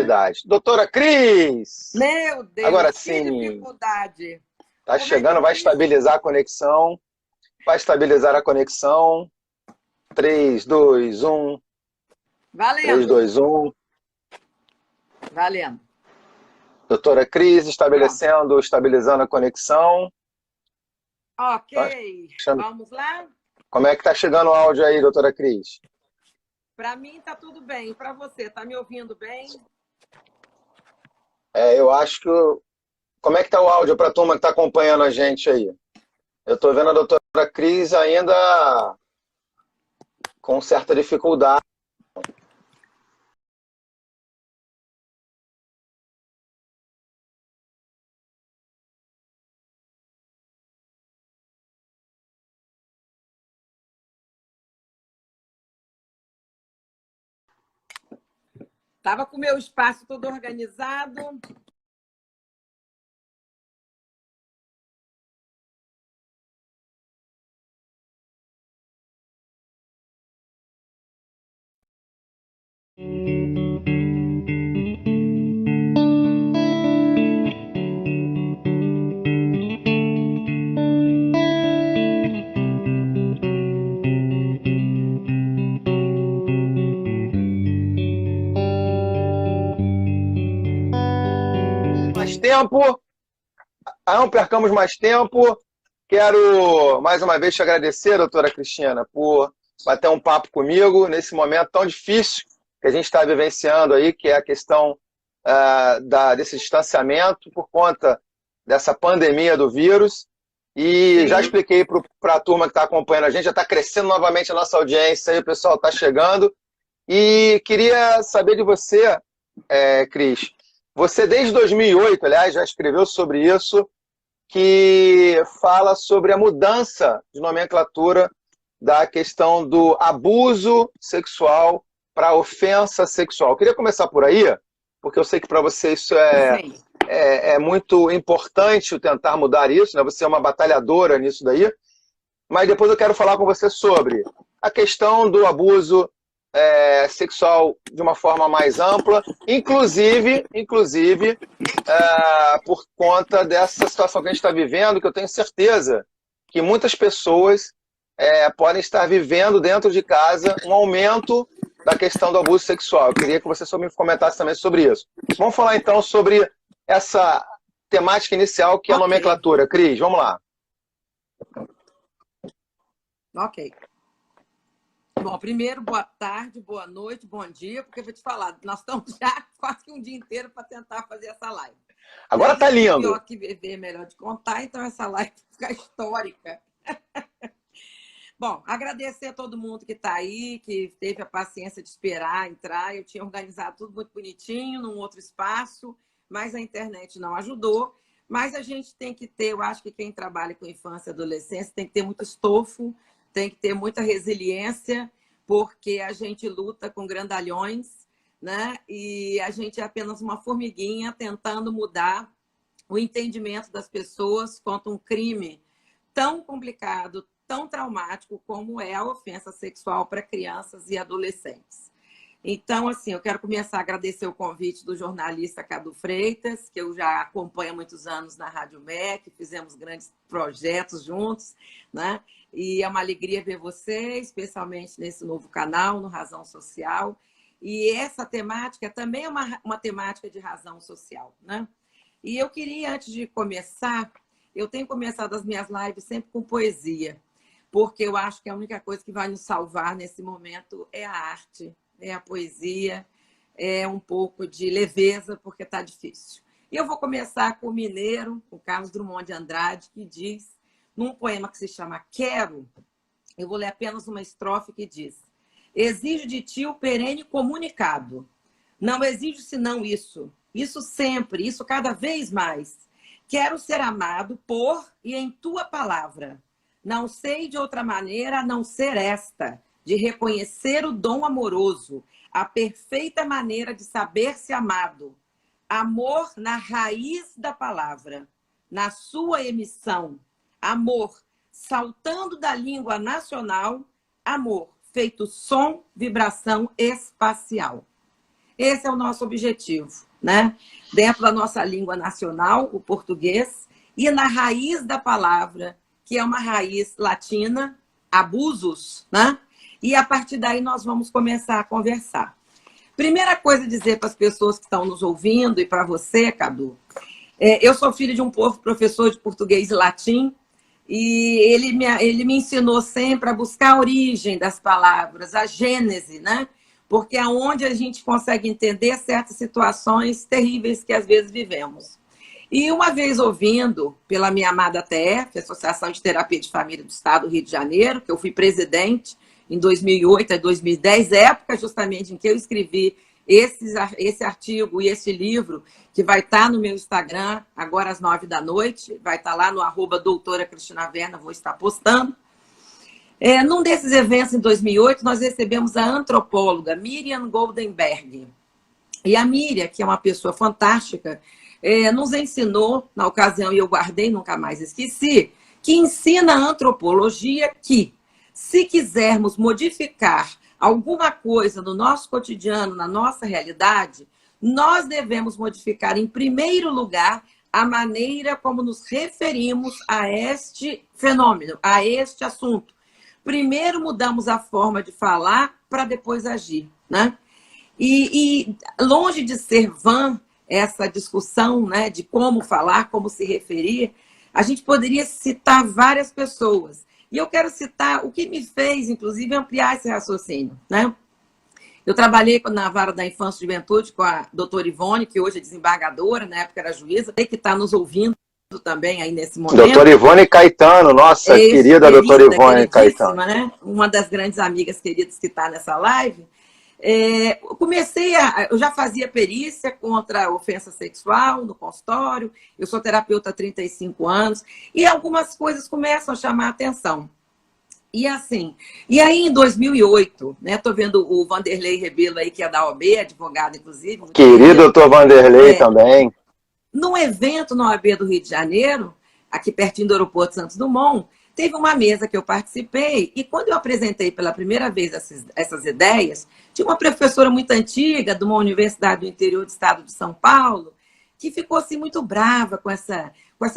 novidade. Doutora Cris! Meu Deus, Agora que sim, dificuldade. tá Como é que chegando, eu vai fiz? estabilizar a conexão. Vai estabilizar a conexão. 3, 2, 1. 3, Valendo, 2, 1. valendo. Doutora Cris Pronto. estabilizando a conexão. Ok, Tá achando- vamos lá? Como é que tá chegando o áudio aí, doutora Cris? Para mim tá tudo bem. Para você, tá me ouvindo bem? Eu acho que. Como é que tá o áudio para a turma que está acompanhando a gente aí? Eu tô vendo a doutora Cris ainda com certa dificuldade. Tava com o meu espaço todo organizado. Mais tempo, não percamos mais tempo. Quero mais uma vez te agradecer, doutora Cristina, por bater um papo comigo nesse momento tão difícil que a gente está vivenciando aí, que é a questão desse distanciamento por conta dessa pandemia do vírus. E já Sim. expliquei para a turma que está acompanhando a gente, já está crescendo novamente a nossa audiência, aí o pessoal está chegando. E queria saber de você, Cris. Você, desde 2008, aliás, já escreveu sobre isso, que fala sobre a mudança de nomenclatura da questão do abuso sexual para ofensa sexual. Eu queria começar por aí, porque eu sei que para você isso Sim. é muito importante o tentar mudar isso, né? Você é uma batalhadora nisso daí, mas depois eu quero falar com você sobre a questão do abuso sexual de uma forma mais ampla, inclusive por conta dessa situação que a gente está vivendo, que eu tenho certeza que muitas pessoas podem estar vivendo dentro de casa um aumento da questão do abuso sexual. Eu queria que você só me comentasse também sobre isso. Vamos falar então sobre essa temática inicial, que é a Ok, nomenclatura. Cris, vamos lá. ok. Bom, primeiro, boa tarde, boa noite, bom dia, porque eu vou te falar, nós estamos já quase que um dia inteiro para tentar fazer essa live. Já Agora tá dizia o lindo. pior que viver é melhor de contar, então essa live vai ficar histórica. Bom, agradecer a todo mundo que está aí, que teve a paciência de esperar entrar. Eu tinha organizado tudo muito bonitinho, num outro espaço, mas a internet não ajudou. Mas a gente tem que ter, eu acho que quem trabalha com infância e adolescência tem que ter muito estofo, tem que ter muita resiliência, porque a gente luta com grandalhões, né? E a gente é apenas uma formiguinha tentando mudar o entendimento das pessoas quanto a um crime tão complicado, tão traumático como é a ofensa sexual para crianças e adolescentes. Então, assim, eu quero começar a agradecer o convite do jornalista Cadu Freitas, que eu já acompanho há muitos anos na Rádio MEC, fizemos grandes projetos juntos, né? E é uma alegria ver você, especialmente nesse novo canal, no Razão Social. E essa temática também é uma temática de razão social, né? E eu queria, antes de começar, eu tenho começado as minhas lives sempre com poesia, porque eu acho que a única coisa que vai nos salvar nesse momento é a arte, é a poesia, é um pouco de leveza, porque está difícil. E eu vou começar com o mineiro, o Carlos Drummond de Andrade, que diz, num poema que se chama Quero, eu vou ler apenas uma estrofe que diz: exijo de ti o perene comunicado. Não exijo senão isso. Isso sempre, isso cada vez mais. Quero ser amado por e em tua palavra. Não sei de outra maneira a não ser esta, de reconhecer o dom amoroso, a perfeita maneira de saber-se amado. Amor na raiz da palavra, na sua emissão. Amor saltando da língua nacional, amor feito som, vibração espacial. Esse é o nosso objetivo, né? Dentro da nossa língua nacional, o português, e na raiz da palavra, que é uma raiz latina, abusos, né? E a partir daí nós vamos começar a conversar. Primeira coisa a dizer para as pessoas que estão nos ouvindo e para você, Cadu, eu sou filho de um professor de português e latim, e ele me ensinou sempre a buscar a origem das palavras, a gênese, né? Porque é onde a gente consegue entender certas situações terríveis que às vezes vivemos. E uma vez ouvindo pela minha amada ATF, Associação de Terapia de Família do Estado do Rio de Janeiro, que eu fui presidente em 2008 a 2010, época justamente em que eu escrevi esse artigo e esse livro, que vai estar no meu Instagram, agora às 9 da noite, vai estar lá no @doutora Cristina Werner, vou estar postando. Num desses eventos, em 2008, nós recebemos a antropóloga Miriam Goldenberg. E a Miriam, que é uma pessoa fantástica, nos ensinou, na ocasião, e eu guardei, nunca mais esqueci, que ensina a antropologia que, se quisermos modificar alguma coisa no nosso cotidiano, na nossa realidade, nós devemos modificar, em primeiro lugar, a maneira como nos referimos a este fenômeno, a este assunto. Primeiro mudamos a forma de falar para depois agir, né? E longe de ser vã essa discussão, né, de como falar, como se referir, a gente poderia citar várias pessoas. E eu quero citar o que me fez, inclusive, ampliar esse raciocínio, né? Eu trabalhei na Vara da Infância e Juventude com a doutora Ivone, que hoje é desembargadora, na época era juíza, que está nos ouvindo também aí nesse momento. Doutora Ivone Caetano, nossa querida doutora Ivone Caetano. Né? Uma das grandes amigas queridas que está nessa live. Eu já fazia perícia contra a ofensa sexual no consultório, eu sou terapeuta há 35 anos, e algumas coisas começam a chamar a atenção. E aí em 2008, né, estou vendo o Vanderlei Rebelo aí, que é da OAB, advogado, inclusive. Querido doutor Vanderlei também. Num evento na OAB do Rio de Janeiro, aqui pertinho do aeroporto Santos Dumont, teve uma mesa que eu participei, e quando eu apresentei pela primeira vez essas ideias, tinha uma professora muito antiga, de uma universidade do interior do estado de São Paulo, que ficou assim muito brava com essa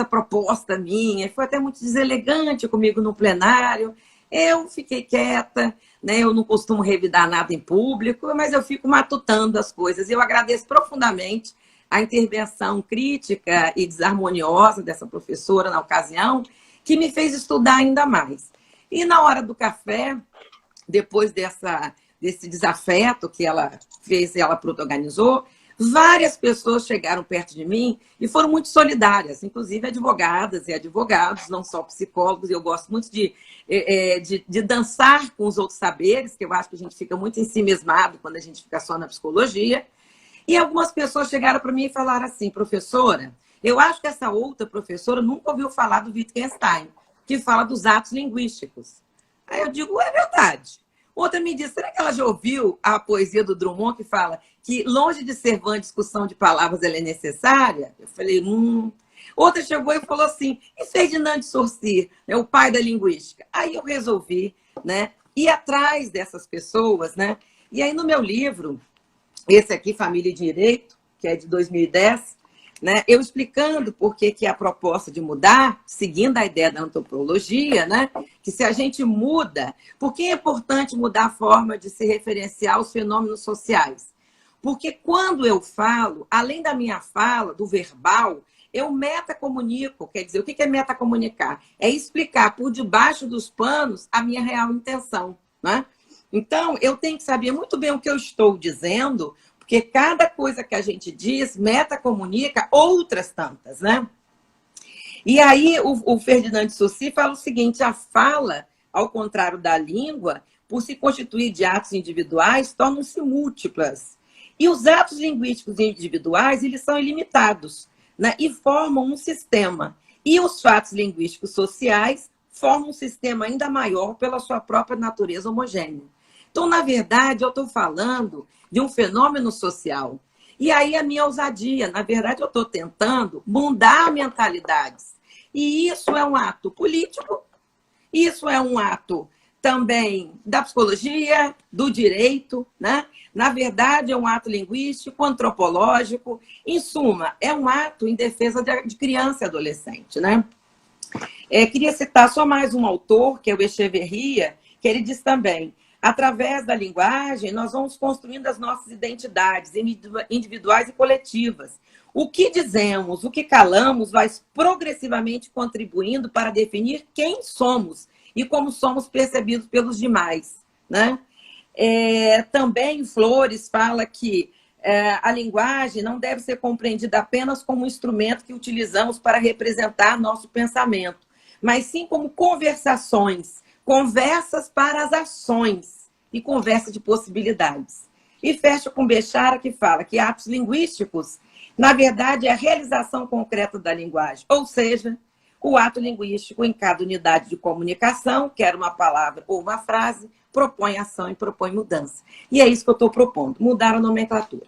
proposta minha, e foi até muito deselegante comigo no plenário. Eu fiquei quieta, né? Eu não costumo revidar nada em público, mas eu fico matutando as coisas. Eu agradeço profundamente a intervenção crítica e desarmoniosa dessa professora na ocasião, que me fez estudar ainda mais. E na hora do café, depois desse desafeto que ela fez e ela protagonizou, várias pessoas chegaram perto de mim e foram muito solidárias, inclusive advogadas e advogados, não só psicólogos. Eu gosto muito de dançar com os outros saberes, que eu acho que a gente fica muito ensimesmado quando a gente fica só na psicologia. E algumas pessoas chegaram para mim e falaram assim: professora, eu acho que essa outra professora nunca ouviu falar do Wittgenstein, que fala dos atos linguísticos. Aí eu digo, é verdade. Outra me disse, será que ela já ouviu a poesia do Drummond, que fala que, longe de ser vã discussão de palavras, ela é necessária? Eu falei, Outra chegou e falou assim, e Ferdinand de Saussure, o pai da linguística? Aí eu resolvi, né, ir atrás dessas pessoas, né? E aí no meu livro, esse aqui, Família e Direito, que é de 2010, né, eu explicando por que a proposta de mudar, seguindo a ideia da antropologia, né, que se a gente muda, por que é importante mudar a forma de se referenciar os fenômenos sociais? Porque quando eu falo, além da minha fala, do verbal, eu metacomunico. Quer dizer, o que é metacomunicar? É explicar por debaixo dos panos a minha real intenção, né? Então, eu tenho que saber muito bem o que eu estou dizendo, porque cada coisa que a gente diz metacomunica outras tantas, né? E aí o Ferdinand de Saussure fala o seguinte: a fala, ao contrário da língua, por se constituir de atos individuais, tornam-se múltiplas. E os atos linguísticos individuais, eles são ilimitados, né? E formam um sistema. E os fatos linguísticos sociais formam um sistema ainda maior pela sua própria natureza homogênea. Então, na verdade, eu estou falando de um fenômeno social. E aí a minha ousadia, na verdade, eu estou tentando mudar mentalidades. E isso é um ato político, isso é um ato também da psicologia, do direito, né? Na verdade, é um ato linguístico, antropológico. Em suma, é um ato em defesa de criança e adolescente, né? Queria citar só mais um autor, que é o Echeverria, que ele diz também: através da linguagem, nós vamos construindo as nossas identidades individuais e coletivas. O que dizemos, o que calamos, vai progressivamente contribuindo para definir quem somos e como somos percebidos pelos demais, né? Também Flores fala que a linguagem não deve ser compreendida apenas como um instrumento que utilizamos para representar nosso pensamento, mas sim como conversações, conversas para as ações e conversa de possibilidades. E fecha com Bechara, que fala que atos linguísticos, na verdade, é a realização concreta da linguagem, ou seja, o ato linguístico em cada unidade de comunicação, quer uma palavra ou uma frase, propõe ação e propõe mudança. E é isso que eu estou propondo, mudar a nomenclatura.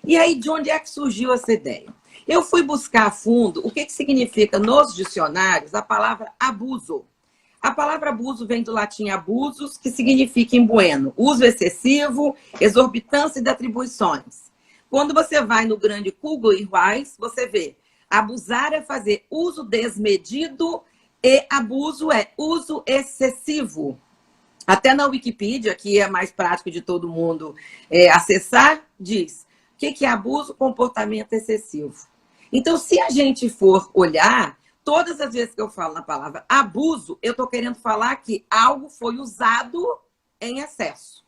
E aí, de onde é que surgiu essa ideia? Eu fui buscar a fundo o que significa nos dicionários a palavra abuso. A palavra abuso vem do latim abusus, que significa imbueno, uso excessivo, exorbitância de atribuições. Quando você vai no grande Google e Wise, você vê abusar é fazer uso desmedido e abuso é uso excessivo. Até na Wikipedia, que é mais prático de todo mundo acessar, diz o que é abuso, comportamento excessivo. Então, se a gente for olhar, todas as vezes que eu falo na palavra abuso, eu estou querendo falar que algo foi usado em excesso.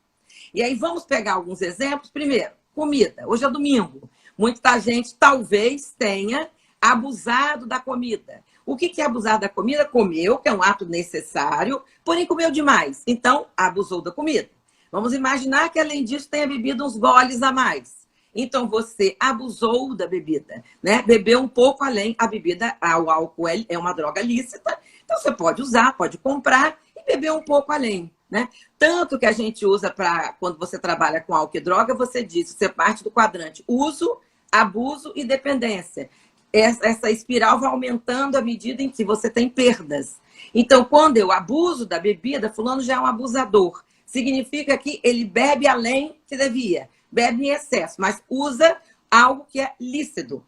E aí vamos pegar alguns exemplos. Primeiro, comida. Hoje é domingo. Muita gente talvez tenha abusado da comida. O que é abusar da comida? Comeu, que é um ato necessário, porém comeu demais. Então, abusou da comida. Vamos imaginar que, além disso, tenha bebido uns goles a mais. Então, você abusou da bebida, né? Bebeu um pouco além. A bebida, o álcool é uma droga lícita, então você pode usar, pode comprar e beber um pouco além, né? Tanto que a gente usa para, quando você trabalha com álcool e droga, você diz, você parte do quadrante uso, abuso e dependência. Essa espiral vai aumentando à medida em que você tem perdas. Então, quando eu abuso da bebida, fulano já é um abusador. Significa que ele bebe além que devia, bebe em excesso, mas usa algo que é lícito.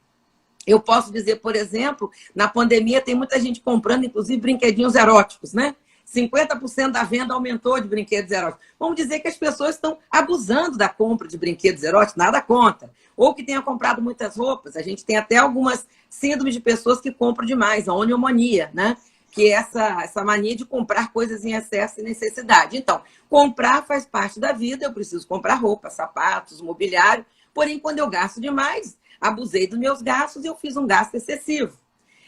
Eu posso dizer, por exemplo, na pandemia tem muita gente comprando, inclusive, brinquedinhos eróticos, né? 50% da venda aumentou de brinquedos eróticos. Vamos dizer que as pessoas estão abusando da compra de brinquedos eróticos, nada contra. Ou que tenha comprado muitas roupas. A gente tem até algumas síndromes de pessoas que compram demais, a oniomania, né? Que é essa mania de comprar coisas em excesso e necessidade. Então, comprar faz parte da vida, eu preciso comprar roupa, sapatos, mobiliário. Porém, quando eu gasto demais, abusei dos meus gastos e eu fiz um gasto excessivo.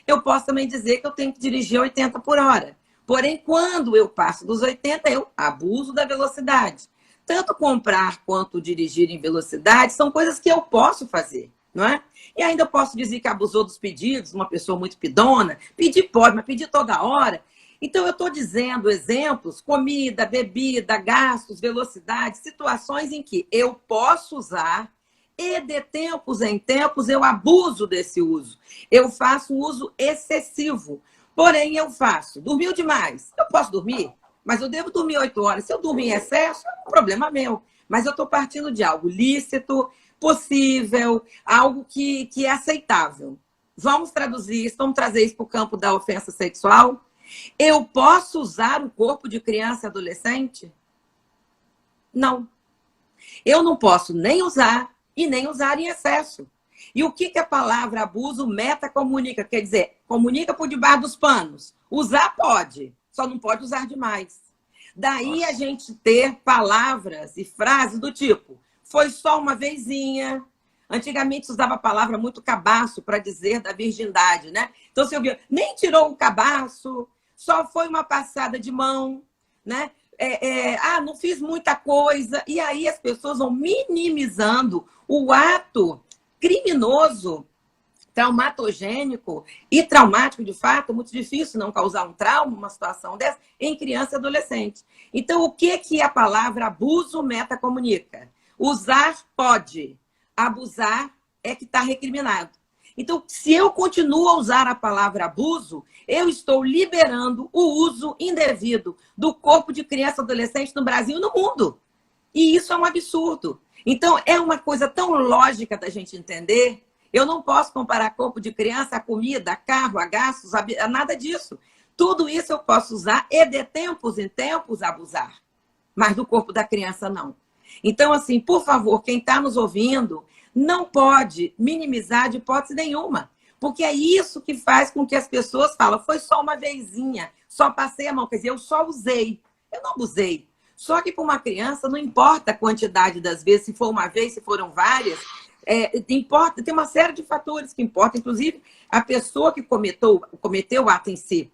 Eu posso também dizer que eu tenho que dirigir 80 por hora. Porém, quando eu passo dos 80, eu abuso da velocidade. Tanto comprar quanto dirigir em velocidade são coisas que eu posso fazer, não é? E ainda posso dizer que abusou dos pedidos, uma pessoa muito pidona. Pedir pode, mas pedir toda hora. Então, eu estou dizendo exemplos, comida, bebida, gastos, velocidade, situações em que eu posso usar e de tempos em tempos eu abuso desse uso. Eu faço um uso excessivo. Porém, eu faço. Dormiu demais. Eu posso dormir, mas eu devo dormir 8 horas. Se eu dormir em excesso, é um problema meu. Mas eu estou partindo de algo lícito, possível, algo que é aceitável. Vamos traduzir isso, vamos trazer isso para o campo da ofensa sexual. Eu posso usar o corpo de criança e adolescente? Não. Eu não posso nem usar e nem usar em excesso. E o que a palavra abuso metacomunica? Quer dizer, comunica por debaixo dos panos. Usar pode, só não pode usar demais. Daí a gente ter palavras e frases do tipo, foi só uma vezinha. Antigamente se usava a palavra muito cabaço para dizer da virgindade, né? Então você ouviu, nem tirou o cabaço, só foi uma passada de mão, né? Não fiz muita coisa. E aí as pessoas vão minimizando o ato criminoso, traumatogênico e traumático, de fato, muito difícil não causar um trauma, uma situação dessa, em criança e adolescente. Então, o que a palavra abuso metacomunica? Usar pode, abusar é que está recriminado. Então, se eu continuo a usar a palavra abuso, eu estou liberando o uso indevido do corpo de criança e adolescente no Brasil e no mundo. E isso é um absurdo. Então, é uma coisa tão lógica da gente entender. Eu não posso comparar corpo de criança a comida, a carro, a gastos, a nada disso. Tudo isso eu posso usar e de tempos em tempos abusar. Mas do corpo da criança, não. Então, assim, por favor, quem está nos ouvindo, não pode minimizar de hipótese nenhuma. Porque é isso que faz com que as pessoas falam, foi só uma vezinha, só passei a mão. Quer dizer, eu só usei, eu não abusei. Só que para uma criança, não importa a quantidade das vezes, se for uma vez, se foram várias, importa, tem uma série de fatores que importam, inclusive a pessoa que cometeu o ato em si.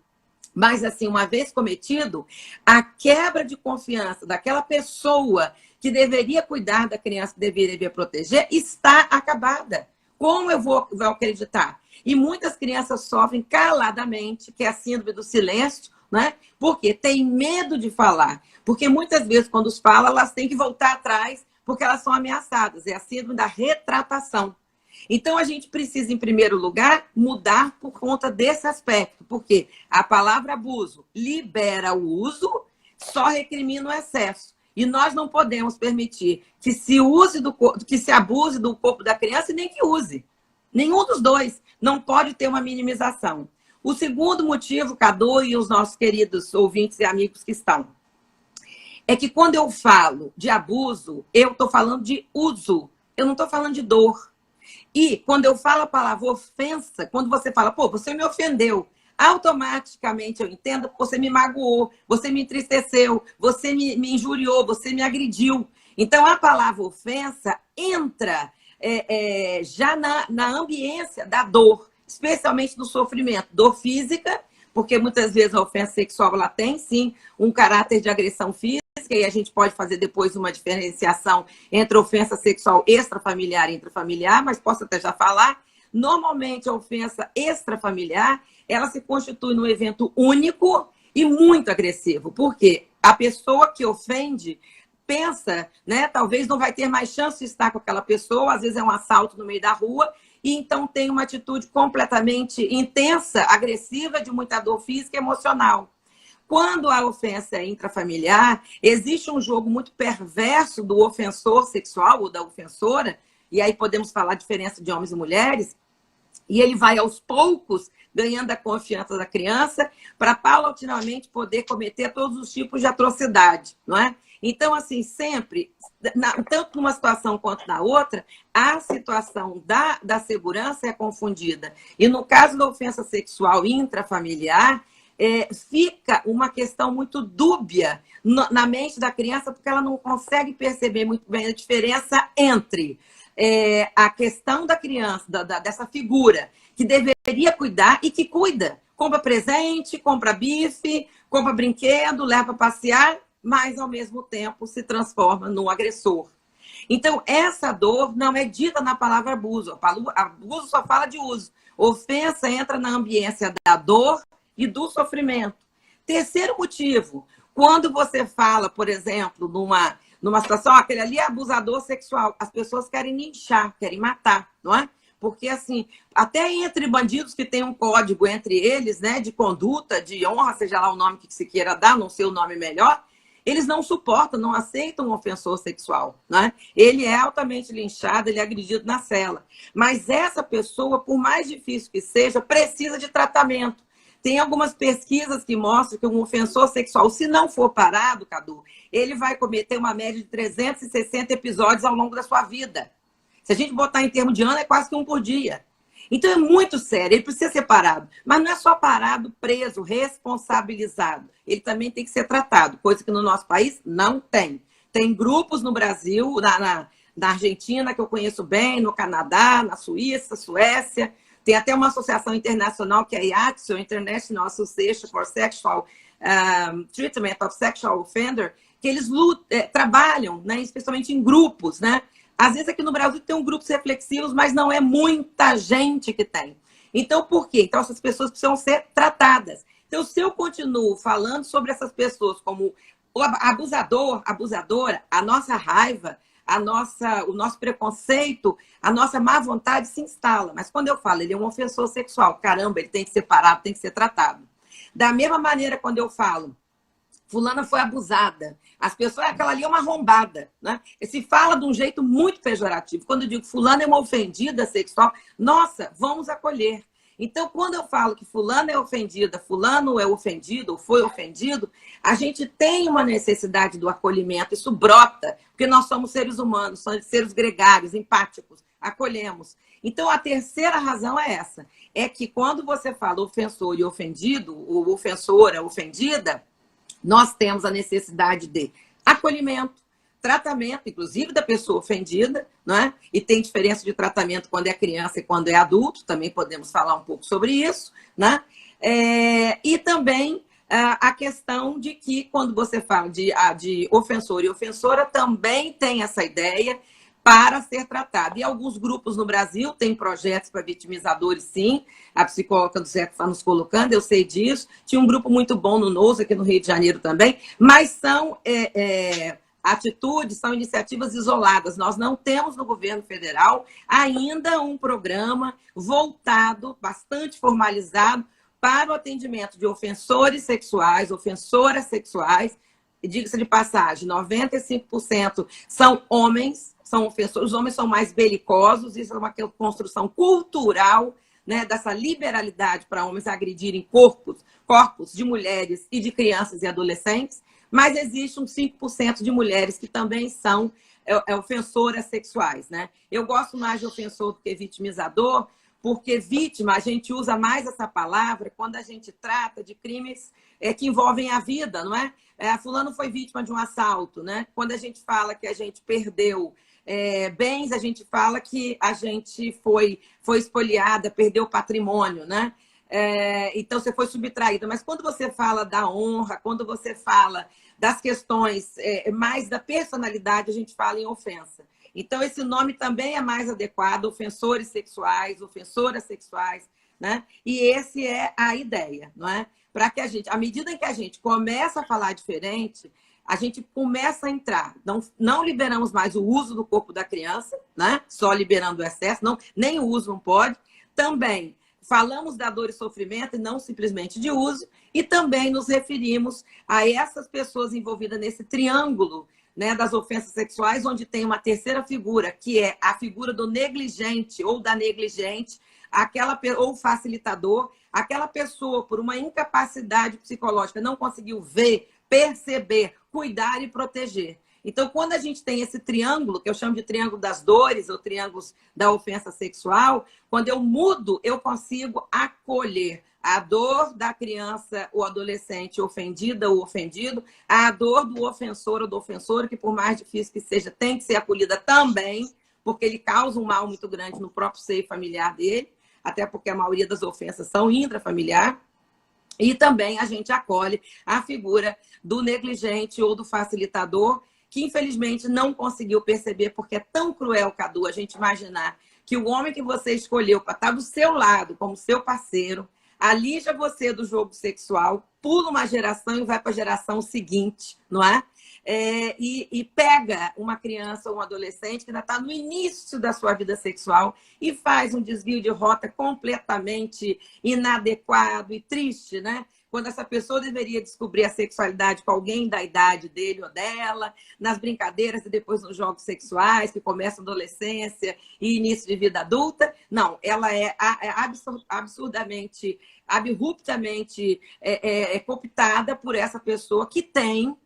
Mas, assim, uma vez cometido, a quebra de confiança daquela pessoa que deveria cuidar da criança, que deveria proteger, está acabada. Como eu vou acreditar? E muitas crianças sofrem caladamente, que é a síndrome do silêncio, né? Porque tem medo de falar. Porque muitas vezes, quando falam, elas têm que voltar atrás, porque elas são ameaçadas. É a síndrome da retratação. Então, a gente precisa, em primeiro lugar, mudar por conta desse aspecto. Porque a palavra abuso libera o uso, só recrimina o excesso. E nós não podemos permitir que se abuse do corpo da criança e nem que use. Nenhum dos dois. Não pode ter uma minimização. O segundo motivo, Cadu e os nossos queridos ouvintes e amigos que estão, é que quando eu falo de abuso, eu estou falando de uso. Eu não estou falando de dor. E quando eu falo a palavra ofensa, quando você fala, pô, você me ofendeu, automaticamente eu entendo que você me magoou, você me entristeceu, você me injuriou, você me agrediu. Então, a palavra ofensa entra já na ambiência da dor, especialmente do sofrimento. Dor física, porque muitas vezes a ofensa sexual ela tem, sim, um caráter de agressão física, e a gente pode fazer depois uma diferenciação entre ofensa sexual extrafamiliar e intrafamiliar, mas posso até já falar. Normalmente, a ofensa extrafamiliar, ela se constitui num evento único e muito agressivo, porque a pessoa que ofende pensa, né, talvez não vai ter mais chance de estar com aquela pessoa, às vezes é um assalto no meio da rua, e então tem uma atitude completamente intensa, agressiva, de muita dor física e emocional. Quando a ofensa é intrafamiliar, existe um jogo muito perverso do ofensor sexual ou da ofensora, e aí podemos falar a diferença de homens e mulheres, e ele vai aos poucos ganhando a confiança da criança para paulatinamente poder cometer todos os tipos de atrocidade, não é? Então, assim, sempre, tanto numa situação quanto na outra, a situação da segurança é confundida. E no caso da ofensa sexual intrafamiliar, fica uma questão muito dúbia na mente da criança, porque ela não consegue perceber muito bem a diferença entre a questão da criança, dessa figura, que deveria cuidar e que cuida. Compra presente, compra bife, compra brinquedo, leva para passear, mas, ao mesmo tempo, se transforma num agressor. Então, essa dor não é dita na palavra abuso. Abuso só fala de uso. Ofensa entra na ambiência da dor e do sofrimento. Terceiro motivo, quando você fala, por exemplo, numa situação, aquele ali é abusador sexual, as pessoas querem linchar, querem matar, não é? Porque, assim, até entre bandidos que tem um código entre eles, né, de conduta, de honra, seja lá o nome que se queira dar, não sei o nome melhor, eles não suportam, não aceitam um ofensor sexual, né? Ele é altamente linchado, ele é agredido na cela. Mas essa pessoa, por mais difícil que seja, precisa de tratamento. Tem algumas pesquisas que mostram que um ofensor sexual, se não for parado, Cadu, ele vai cometer uma média de 360 episódios ao longo da sua vida. Se a gente botar em termos de ano, é quase que um por dia. Então é muito sério, ele precisa ser parado. Mas não é só parado, preso, responsabilizado. Ele também tem que ser tratado, coisa que no nosso país não tem. Tem grupos no Brasil, na Argentina, que eu conheço bem, no Canadá, na Suíça, Suécia. Tem até uma associação internacional que é a IATSE, International Association for Sexual Treatment of Sexual Offender, que eles trabalham, né, especialmente em grupos, né? Às vezes aqui no Brasil tem grupos reflexivos, mas não é muita gente que tem. Então, por quê? Então, essas pessoas precisam ser tratadas. Então, se eu continuo falando sobre essas pessoas como o abusador, abusadora, a nossa raiva, o nosso preconceito, a nossa má vontade se instala. Mas quando eu falo, ele é um ofensor sexual, caramba, ele tem que ser parado, tem que ser tratado. Da mesma maneira, quando eu falo, fulana foi abusada, as pessoas, aquela ali é uma arrombada, né? E se fala de um jeito muito pejorativo. Quando eu digo fulana é uma ofendida sexual, nossa, vamos acolher. Então, quando eu falo que fulano é ofendida, fulano é ofendido ou foi ofendido, a gente tem uma necessidade do acolhimento, isso brota, porque nós somos seres humanos, somos seres gregários, empáticos, acolhemos. Então, a terceira razão é essa, é que quando você fala ofensor e ofendido, ou ofensora, ofendida, nós temos a necessidade de acolhimento, tratamento, inclusive da pessoa ofendida, não é? E tem diferença de tratamento quando é criança e quando é adulto, também podemos falar um pouco sobre isso, né? E também a questão de que quando você fala de ofensor e ofensora, também tem essa ideia para ser tratado. E alguns grupos no Brasil têm projetos para vitimizadores, sim. A psicóloga do Zé está nos colocando, eu sei disso. Tinha um grupo muito bom no NOS, aqui no Rio de Janeiro também, mas são atitudes, são iniciativas isoladas. Nós não temos no governo federal ainda um programa voltado, bastante formalizado, para o atendimento de ofensores sexuais, ofensoras sexuais. E diga-se de passagem, 95% são homens, são ofensores. Os homens são mais belicosos, isso é uma construção cultural, né, dessa liberalidade para homens agredirem corpos de mulheres e de crianças e adolescentes. Mas existe uns 5% de mulheres que também são ofensoras sexuais, né? Eu gosto mais de ofensor do que vitimizador, porque vítima, a gente usa mais essa palavra quando a gente trata de crimes que envolvem a vida, não é? Fulano foi vítima de um assalto, né? Quando a gente fala que a gente perdeu bens, a gente fala que a gente foi espoliada, perdeu patrimônio, né? Então, você foi subtraída. Mas quando você fala da honra, quando você fala das questões mais da personalidade, a gente fala em ofensa. Então, esse nome também é mais adequado, ofensores sexuais, ofensoras sexuais, né? E esse é a ideia, não é? Para que a gente, à medida em que a gente começa a falar diferente, a gente começa a entrar. Não liberamos mais o uso do corpo da criança, né? Só liberando o excesso, nem o uso não pode. Também falamos da dor e sofrimento e não simplesmente de uso, e também nos referimos a essas pessoas envolvidas nesse triângulo, né, das ofensas sexuais, onde tem uma terceira figura, que é a figura do negligente ou da negligente, ou facilitador, aquela pessoa, por uma incapacidade psicológica, não conseguiu ver, perceber, cuidar e proteger. Então, quando a gente tem esse triângulo, que eu chamo de triângulo das dores, ou triângulos da ofensa sexual, quando eu mudo, eu consigo acolher a dor da criança ou adolescente ofendida ou ofendido, a dor do ofensor ou do ofensor, que por mais difícil que seja, tem que ser acolhida também, porque ele causa um mal muito grande no próprio seio familiar dele, até porque a maioria das ofensas são intrafamiliar. E também a gente acolhe a figura do negligente ou do facilitador, que infelizmente não conseguiu perceber, porque é tão cruel, Cadu, a gente imaginar que o homem que você escolheu para estar do seu lado, como seu parceiro, alija você do jogo sexual, pula uma geração e vai para a geração seguinte, não é? E pega uma criança ou um adolescente que ainda está no início da sua vida sexual e faz um desvio de rota completamente inadequado e triste, né? Quando essa pessoa deveria descobrir a sexualidade com alguém da idade dele ou dela, nas brincadeiras e depois nos jogos sexuais, que começam na adolescência e início de vida adulta. Não, ela é absurdamente, abruptamente cooptada por essa pessoa que tem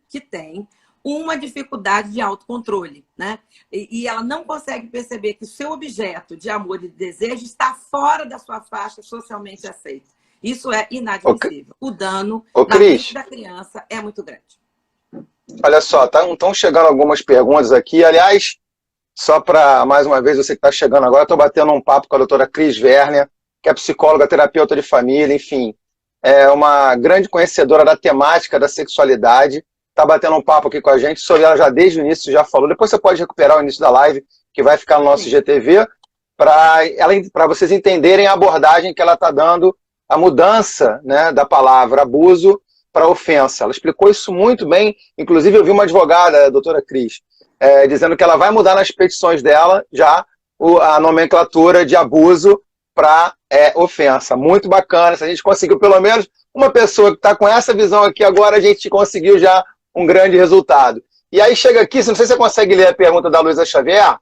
uma dificuldade de autocontrole, né? E ela não consegue perceber que o seu objeto de amor e de desejo está fora da sua faixa socialmente aceita. Isso é inadmissível. O dano na mente da criança é muito grande. Olha só, estão chegando algumas perguntas aqui. Aliás, só para, mais uma vez, você que está chegando agora, estou batendo um papo com a doutora Cris Werner, que é psicóloga, terapeuta de família, enfim, é uma grande conhecedora da temática da sexualidade. Está batendo um papo aqui com a gente, sobre ela já desde o início já falou. Depois você pode recuperar o início da live, que vai ficar no nosso IGTV, para vocês entenderem a abordagem que ela está dando, a mudança, né, da palavra abuso para ofensa. Ela explicou isso muito bem. Inclusive, eu vi uma advogada, a doutora Cris, dizendo que ela vai mudar nas petições dela já a nomenclatura de abuso para ofensa. Muito bacana. Se a gente conseguiu pelo menos uma pessoa que está com essa visão aqui agora, a gente conseguiu já um grande resultado. E aí chega aqui, não sei se você consegue ler a pergunta da Luísa Xavier,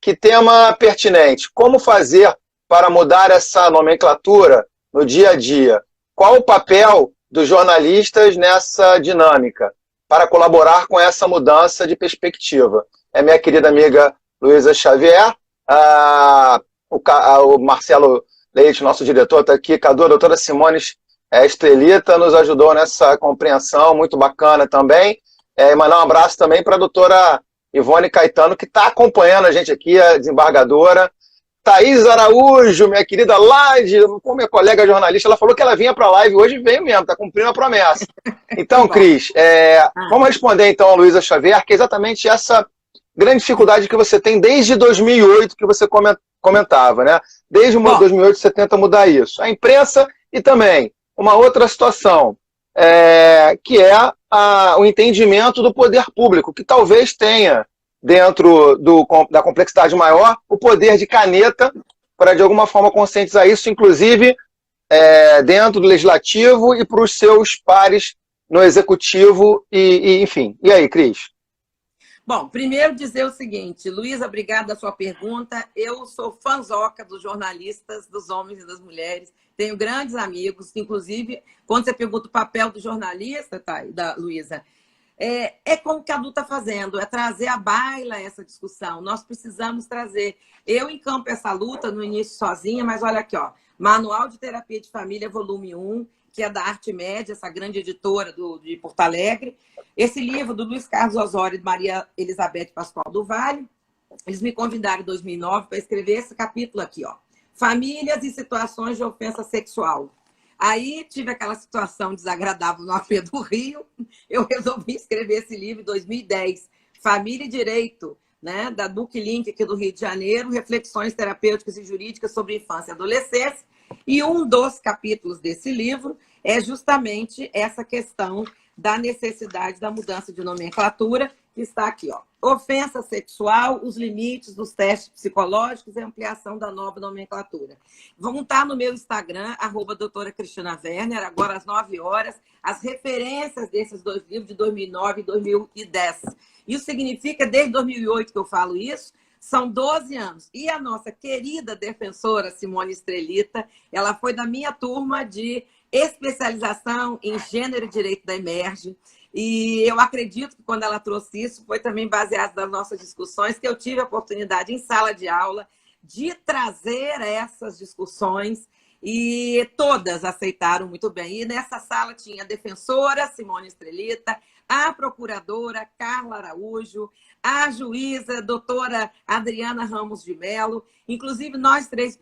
que tema pertinente. Como fazer para mudar essa nomenclatura no dia a dia? Qual o papel dos jornalistas nessa dinâmica para colaborar com essa mudança de perspectiva? Minha querida amiga Luísa Xavier, o Marcelo Leite, nosso diretor, está aqui, a doutora Simone Estrelita nos ajudou nessa compreensão, muito bacana também. Mandar um abraço também para a doutora Ivone Caetano, que está acompanhando a gente aqui, a desembargadora. Thaís Araújo, minha querida Laje, minha colega jornalista, ela falou que ela vinha para a live hoje e veio mesmo, está cumprindo a promessa. Então, Cris, vamos responder então a Luísa Xavier, que é exatamente essa grande dificuldade que você tem desde 2008, que você comentava, né? Desde 2008 você tenta mudar isso. A imprensa e também uma outra situação, que é o entendimento do poder público, que talvez tenha, dentro da complexidade maior, o poder de caneta para, de alguma forma, conscientizar isso, inclusive dentro do legislativo e para os seus pares no executivo, enfim. E aí, Cris? Bom, primeiro dizer o seguinte, Luísa, obrigada pela sua pergunta. Eu sou fãzoca dos jornalistas, dos homens e das mulheres. Tenho grandes amigos, inclusive, quando você pergunta o papel do jornalista, Luísa, como que a Cadu está fazendo, é trazer à baila essa discussão. Nós precisamos trazer. Eu encampo essa luta no início sozinha, mas olha aqui, ó, Manual de Terapia de Família, volume 1, que é da Arte Média, essa grande editora de Porto Alegre. Esse livro do Luiz Carlos Osório e Maria Elizabeth Pascoal do Vale, eles me convidaram em 2009 para escrever esse capítulo aqui, ó. Famílias e situações de ofensa sexual. Aí tive aquela situação desagradável no AP do Rio, eu resolvi escrever esse livro em 2010, Família e Direito, né, da Booklink aqui do Rio de Janeiro, reflexões terapêuticas e jurídicas sobre infância e adolescência, e um dos capítulos desse livro é justamente essa questão da necessidade da mudança de nomenclatura, que está aqui, ó. Ofensa sexual, os limites dos testes psicológicos e ampliação da nova nomenclatura. Vão estar no meu Instagram, @doutora Cristina Werner, agora às 9 horas, as referências desses dois livros de 2009 e 2010. Isso significa, desde 2008 que eu falo isso, são 12 anos. E a nossa querida defensora Simone Estrelita, ela foi da minha turma de especialização em gênero e direito da Emerge. E eu acredito que quando ela trouxe isso, foi também baseado nas nossas discussões, que eu tive a oportunidade em sala de aula de trazer essas discussões e todas aceitaram muito bem. E nessa sala tinha a defensora Simone Estrelita, a procuradora Carla Araújo, a juíza doutora Adriana Ramos de Mello. Inclusive, nós três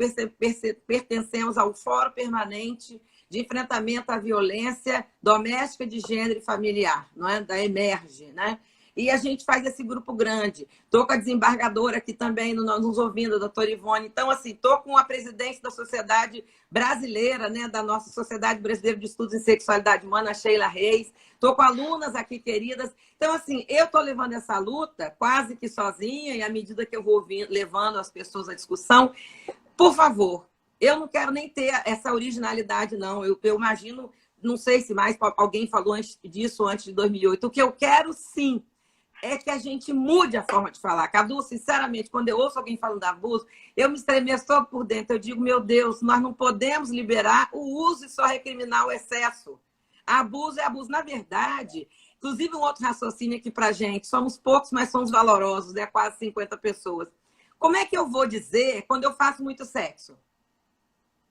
pertencemos ao Fórum Permanente de Enfrentamento à Violência Doméstica, de Gênero e Familiar, não é? Da Emerge, né? E a gente faz esse grupo grande. Estou com a desembargadora aqui também nos ouvindo, a doutora Ivone. Então, assim, estou com a presidente da Sociedade Brasileira, né, da nossa Sociedade Brasileira de Estudos em Sexualidade Humana, Sheila Reis. Estou com alunas aqui queridas. Então, assim, eu estou levando essa luta quase que sozinha, e à medida que eu vou levando as pessoas à discussão, por favor, eu não quero nem ter essa originalidade, não. Eu imagino, não sei se mais alguém falou disso antes de 2008. O que eu quero, sim, é que a gente mude a forma de falar. Cadu, sinceramente, quando eu ouço alguém falando de abuso, eu me estremeço todo por dentro. Eu digo, meu Deus, nós não podemos liberar o uso e só recriminar o excesso. Abuso é abuso. Na verdade, inclusive um outro raciocínio aqui pra gente, somos poucos, mas somos valorosos, né? Quase 50 pessoas. Como é que eu vou dizer quando eu faço muito sexo?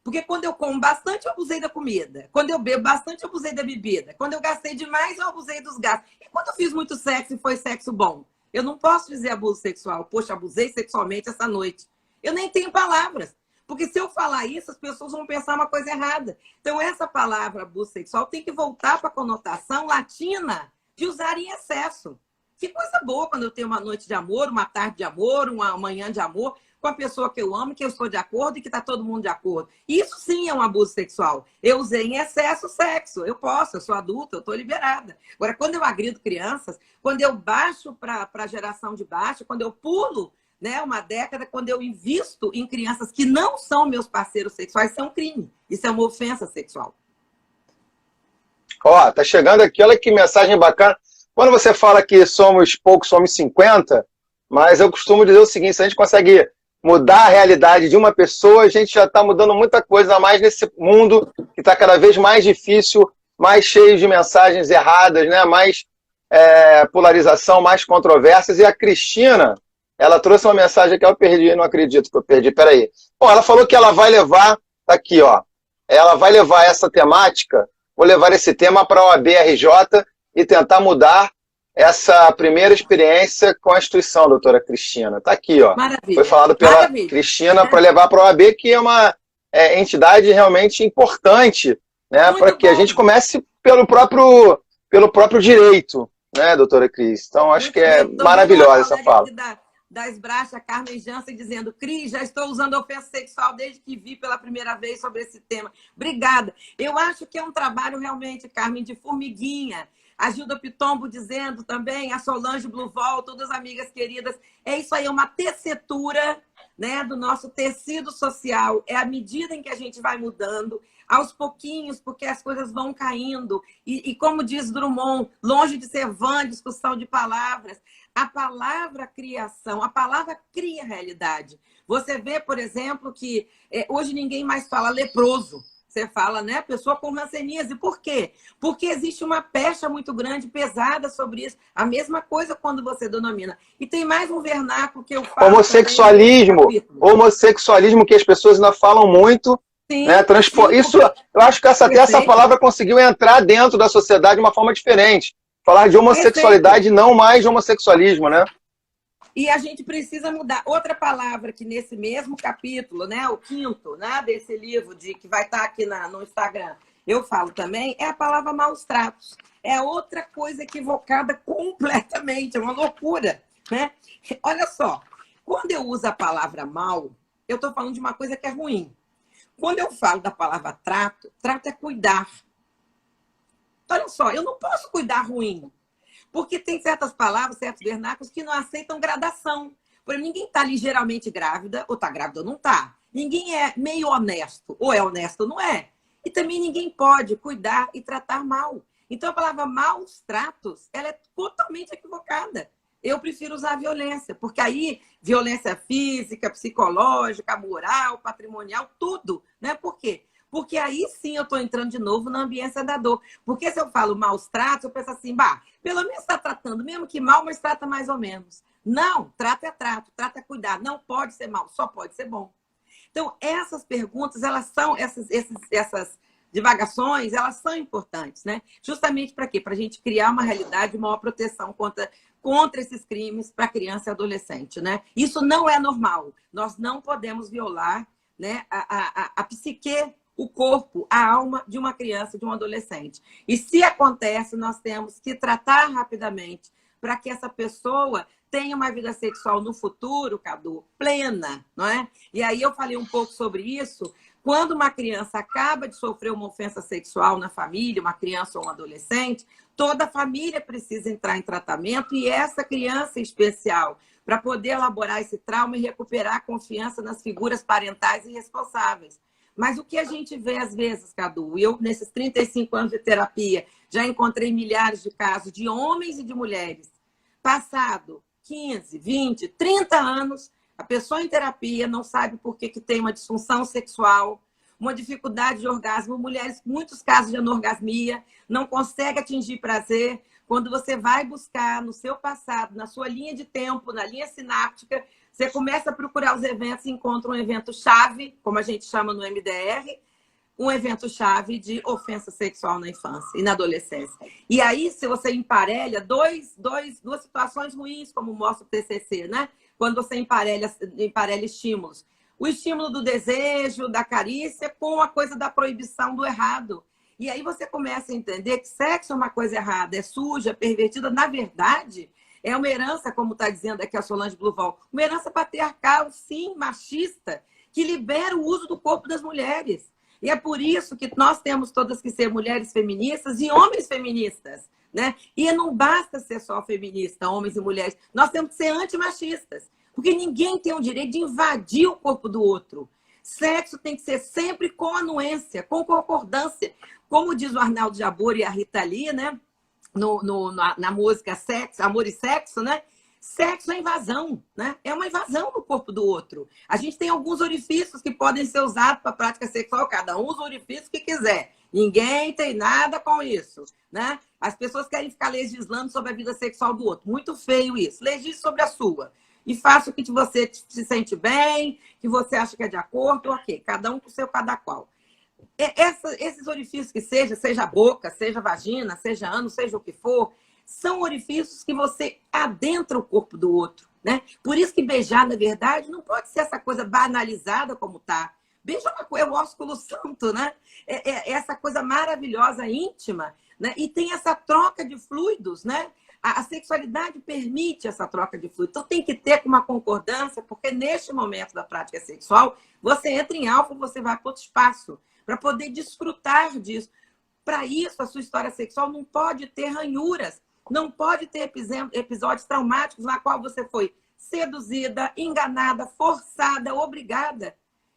Porque quando eu como bastante, eu abusei da comida. Quando eu bebo bastante, eu abusei da bebida. Quando eu gastei demais, eu abusei dos gastos. E quando eu fiz muito sexo e foi sexo bom? Eu não posso dizer abuso sexual. Poxa, abusei sexualmente essa noite. Eu nem tenho palavras. Porque se eu falar isso, as pessoas vão pensar uma coisa errada. Então, essa palavra abuso sexual tem que voltar para a conotação latina de usar em excesso. Que coisa boa quando eu tenho uma noite de amor, uma tarde de amor, uma manhã de amor. com a pessoa que eu amo, que eu estou de acordo e que está todo mundo de acordo. Isso sim é um abuso sexual. Eu usei em excesso o sexo. Eu posso, eu sou adulta, eu estou liberada. Agora, quando eu agrido crianças, quando eu baixo para a geração de baixo, quando eu pulo, né, uma década, quando eu invisto em crianças que não são meus parceiros sexuais, isso é um crime. Isso é uma ofensa sexual. Ó, tá chegando aqui, olha que mensagem bacana. Quando você fala que somos poucos, somos 50, mas eu costumo dizer o seguinte, se a gente consegue mudar a realidade de uma pessoa, a gente já está mudando muita coisa a mais nesse mundo que está cada vez mais difícil, mais cheio de mensagens erradas, né? Mais polarização, mais controvérsias. E a Cristina, ela trouxe uma mensagem que eu perdi, não acredito que eu perdi, peraí. Bom, ela falou que ela vai levar, tá aqui, ó, ela vai levar essa temática, vou levar esse tema para a OAB-RJ e tentar mudar essa primeira experiência com a instituição, doutora Cristina. Está aqui, ó. Maravilha. Foi falado pela Cristina para levar para a OAB, que é uma entidade realmente importante, né, para que a gente comece pelo próprio direito, né, doutora Cris? Então, acho que é maravilhosa essa fala. Da Esbracha, Carmen Jansen, dizendo: Cris, já estou usando ofensa sexual desde que vi pela primeira vez sobre esse tema. Obrigada. Eu acho que é um trabalho realmente, Carmen, de formiguinha. A Gilda Pitombo dizendo também, a Solange Bluevol, todas amigas queridas. É isso aí, é uma tecetura, né, do nosso tecido social. É à medida em que a gente vai mudando, aos pouquinhos, porque as coisas vão caindo. E como diz Drummond, longe de ser vã, discussão de palavras, a palavra criação, a palavra cria realidade. Você vê, por exemplo, que hoje ninguém mais fala leproso. Você fala, né? Pessoa com hanseníase. Por quê? Porque existe uma pecha muito grande, pesada sobre isso. A mesma coisa quando você denomina. E tem mais um vernáculo que eu falo. Homossexualismo que as pessoas ainda falam muito. Sim, né? Isso, eu acho que até essa palavra conseguiu entrar dentro da sociedade de uma forma diferente. Falar de homossexualidade, não mais de homossexualismo, né? E a gente precisa mudar. Outra palavra que nesse mesmo capítulo, né, o 5º, né, desse livro que vai estar aqui no Instagram, eu falo também, é a palavra maus tratos. É outra coisa equivocada completamente, é uma loucura, né? Olha só, quando eu uso a palavra mal, eu estou falando de uma coisa que é ruim. Quando eu falo da palavra trato, trato é cuidar. Olha só, eu não posso cuidar ruim. Porque tem certas palavras, certos vernáculos que não aceitam gradação. Por exemplo, ninguém está ligeiramente grávida, ou está grávida ou não está. Ninguém é meio honesto, ou é honesto ou não é. E também ninguém pode cuidar e tratar mal. Então, a palavra maus tratos, ela é totalmente equivocada. Eu prefiro usar violência, porque aí violência física, psicológica, moral, patrimonial, tudo. Né? Por quê? Porque aí sim eu estou entrando de novo na ambiência da dor. Porque se eu falo maus tratos, eu penso assim, pelo menos está tratando, mesmo que mal, mas trata mais ou menos. Não, trato é cuidar. Não pode ser mal, só pode ser bom. Então, essas perguntas, elas são, essas divagações, elas são importantes, né? Justamente para quê? Para a gente criar uma realidade de maior proteção contra esses crimes para criança e adolescente, né? Isso não é normal. Nós não podemos violar, né, a psique, o corpo, a alma de uma criança, de um adolescente. E se acontece, nós temos que tratar rapidamente para que essa pessoa tenha uma vida sexual no futuro, Cadu, plena, não é? E aí eu falei um pouco sobre isso. Quando uma criança acaba de sofrer uma ofensa sexual na família, uma criança ou um adolescente, toda a família precisa entrar em tratamento e essa criança em especial, para poder elaborar esse trauma e recuperar a confiança nas figuras parentais e responsáveis. Mas o que a gente vê às vezes, Cadu, eu nesses 35 anos de terapia já encontrei milhares de casos de homens e de mulheres. Passado 15, 20, 30 anos, a pessoa em terapia não sabe por que tem uma disfunção sexual, uma dificuldade de orgasmo. Mulheres, muitos casos de anorgasmia, não consegue atingir prazer. Quando você vai buscar no seu passado, na sua linha de tempo, na linha sináptica, você começa a procurar os eventos e encontra um evento-chave, como a gente chama no MDR, um evento-chave de ofensa sexual na infância e na adolescência. E aí, se você emparelha duas situações ruins, como mostra o TCC, né? Quando você emparelha estímulos. O estímulo do desejo, da carícia, com a coisa da proibição do errado. E aí você começa a entender que sexo é uma coisa errada, é suja, é pervertida. Na verdade, É uma herança, como está dizendo aqui a Solange Bluval, uma herança patriarcal, sim, machista, que libera o uso do corpo das mulheres. E é por isso que nós temos todas que ser mulheres feministas e homens feministas, né? E não basta ser só feminista, homens e mulheres. Nós temos que ser antimachistas, porque ninguém tem o direito de invadir o corpo do outro. Sexo tem que ser sempre com anuência, com concordância. Como diz o Arnaldo Jabor e a Rita Lee, né? Na música Sexo, Amor e Sexo, né? Sexo é invasão, né? É uma invasão no corpo do outro. A gente tem alguns orifícios que podem ser usados para prática sexual, cada um usa o orifício que quiser. Ninguém tem nada com isso, né? As pessoas querem ficar legislando sobre a vida sexual do outro. Muito feio isso. Legisle sobre a sua. E faça o que você se sente bem, que você acha que é de acordo, ok. Cada um com o seu cada qual. Esses orifícios que seja boca, seja vagina, seja ânus, seja o que for, são orifícios que você adentra o corpo do outro, né? Por isso que beijar, na verdade, não pode ser essa coisa banalizada como tá. Beijo é o ósculo santo, né? É essa coisa maravilhosa, íntima, né? E tem essa troca de fluidos, né? A sexualidade permite essa troca de fluidos. Então tem que ter uma concordância, porque neste momento da prática sexual, você entra em alfa, você vai para outro espaço, para poder desfrutar disso. Para isso, a sua história sexual não pode ter ranhuras, não pode ter episódios traumáticos na qual você foi seduzida, enganada, forçada, obrigada.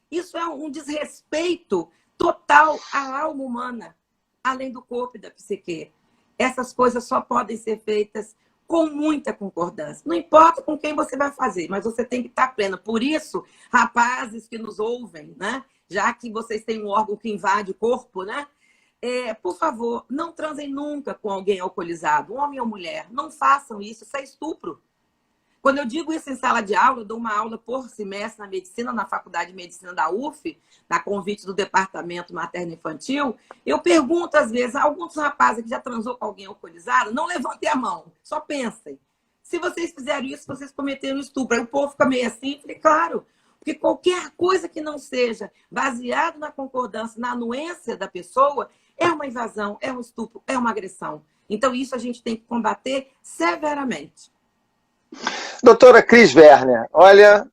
Isso é um desrespeito total à alma humana, além do corpo e da psique. Essas coisas só podem ser feitas com muita concordância. Não importa com quem você vai fazer, mas você tem que estar plena. Por isso, rapazes que nos ouvem, né? Já que vocês têm um órgão que invade o corpo, né? Por favor, não transem nunca com alguém alcoolizado, homem ou mulher. Não façam isso, isso é estupro. Quando eu digo isso em sala de aula, eu dou uma aula por semestre na medicina, na Faculdade de Medicina da UF, na convite do Departamento Materno-Infantil. Eu pergunto, às vezes, a alguns rapazes que já transou com alguém alcoolizado, não levantem a mão, só pensem. Se vocês fizeram isso, vocês cometeram estupro. Aí o povo fica meio assim, falei, claro, porque qualquer coisa que não seja baseado na concordância, na anuência da pessoa, é uma invasão, é um estupro, é uma agressão. Então, isso a gente tem que combater severamente. Doutora Cris Werner, olha,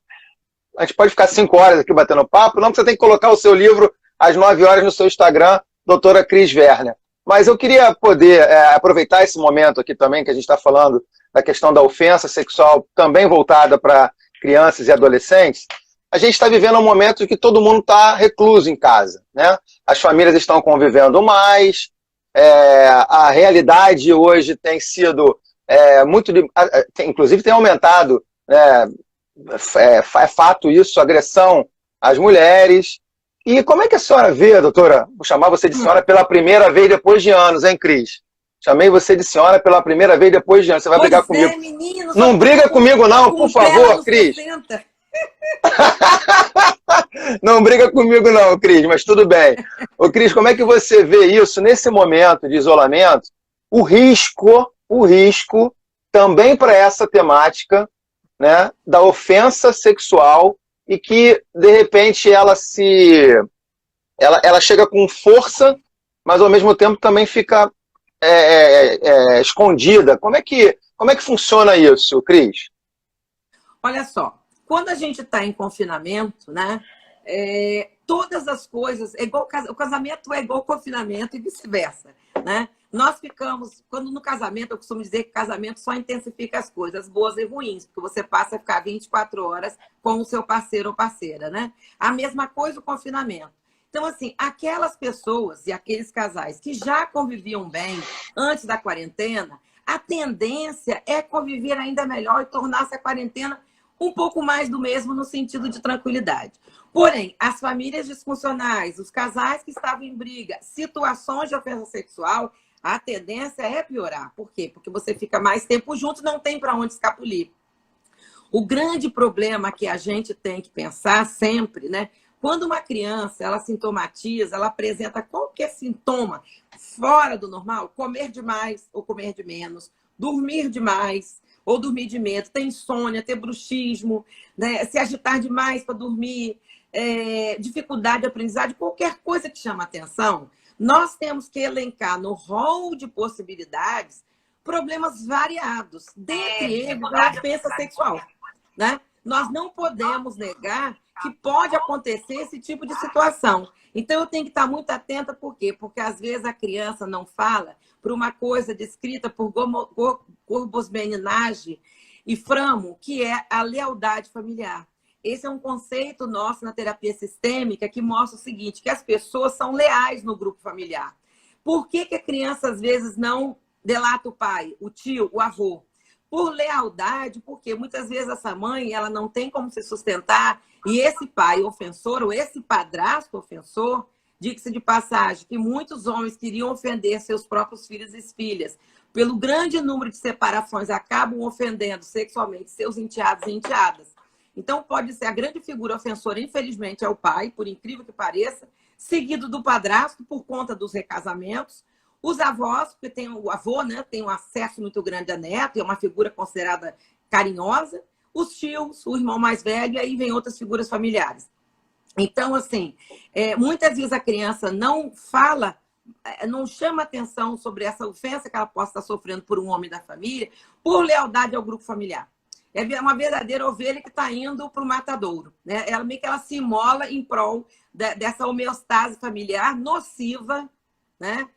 a gente pode ficar 5 horas aqui batendo papo, não que você tem que colocar o seu livro às 9 horas no seu Instagram, doutora Cris Werner. Mas eu queria poder aproveitar esse momento aqui também, que a gente está falando da questão da ofensa sexual, também voltada para crianças e adolescentes. A gente está vivendo um momento em que todo mundo está recluso em casa, né? As famílias estão convivendo mais, a realidade hoje tem sido inclusive tem aumentado, né? É fato isso, agressão às mulheres. E como é que a senhora vê, doutora? Vou chamar você de senhora pela primeira vez depois de anos, hein, Cris? Chamei você de senhora pela primeira vez depois de anos. Você vai brigar comigo? Menino, não briga comigo não, por favor, Cris. Não briga comigo não, Cris, mas tudo bem. Ô, Cris, como é que você vê isso nesse momento de isolamento? O risco também para essa temática, né, da ofensa sexual e que, de repente, ela chega com força, mas ao mesmo tempo também fica escondida. Como é que funciona isso, Cris? Olha só, quando a gente está em confinamento, né, todas as coisas, o casamento é igual confinamento e vice-versa, né? Nós ficamos, quando no casamento, eu costumo dizer que casamento só intensifica as coisas boas e ruins, porque você passa a ficar 24 horas com o seu parceiro ou parceira, né? A mesma coisa o confinamento. Então, assim, aquelas pessoas e aqueles casais que já conviviam bem antes da quarentena, a tendência é conviver ainda melhor e tornar-se a quarentena um pouco mais do mesmo no sentido de tranquilidade. Porém, as famílias disfuncionais, os casais que estavam em briga, situações de ofensa sexual, a tendência é piorar. Por quê? Porque você fica mais tempo junto e não tem para onde escapulir. O grande problema que a gente tem que pensar sempre, né? Quando uma criança, ela sintomatiza, ela apresenta qualquer sintoma fora do normal, comer demais ou comer de menos, dormir demais ou dormir de medo, ter insônia, ter bruxismo, né? Se agitar demais para dormir, dificuldade de aprendizagem, qualquer coisa que chama atenção, nós temos que elencar no rol de possibilidades problemas variados, dentre eles a ofensa sexual, né? Nós não podemos negar que pode acontecer esse tipo de situação. Então, eu tenho que estar muito atenta, por quê? Porque, às vezes, a criança não fala por uma coisa descrita por Gorbos-Beninage e Framo, que é a lealdade familiar. Esse é um conceito nosso na terapia sistêmica que mostra o seguinte, que as pessoas são leais no grupo familiar. Por que a criança, às vezes, não delata o pai, o tio, o avô? Por lealdade, porque muitas vezes essa mãe ela não tem como se sustentar e esse pai ofensor ou esse padrasto ofensor, diga-se de passagem, que muitos homens queriam ofender seus próprios filhos e filhas. Pelo grande número de separações, acabam ofendendo sexualmente seus enteados e enteadas. Então, pode ser a grande figura ofensora, infelizmente, é o pai, por incrível que pareça, seguido do padrasto, por conta dos recasamentos. Os avós, porque tem o avô, né, tem um acesso muito grande a neto, é uma figura considerada carinhosa. Os tios, o irmão mais velho, e aí vem outras figuras familiares. Então, assim, muitas vezes a criança não fala, não chama atenção sobre essa ofensa que ela possa estar sofrendo por um homem da família, por lealdade ao grupo familiar. É uma verdadeira ovelha que está indo para o matadouro, né? Ela meio que ela se imola em prol dessa homeostase familiar nociva, né?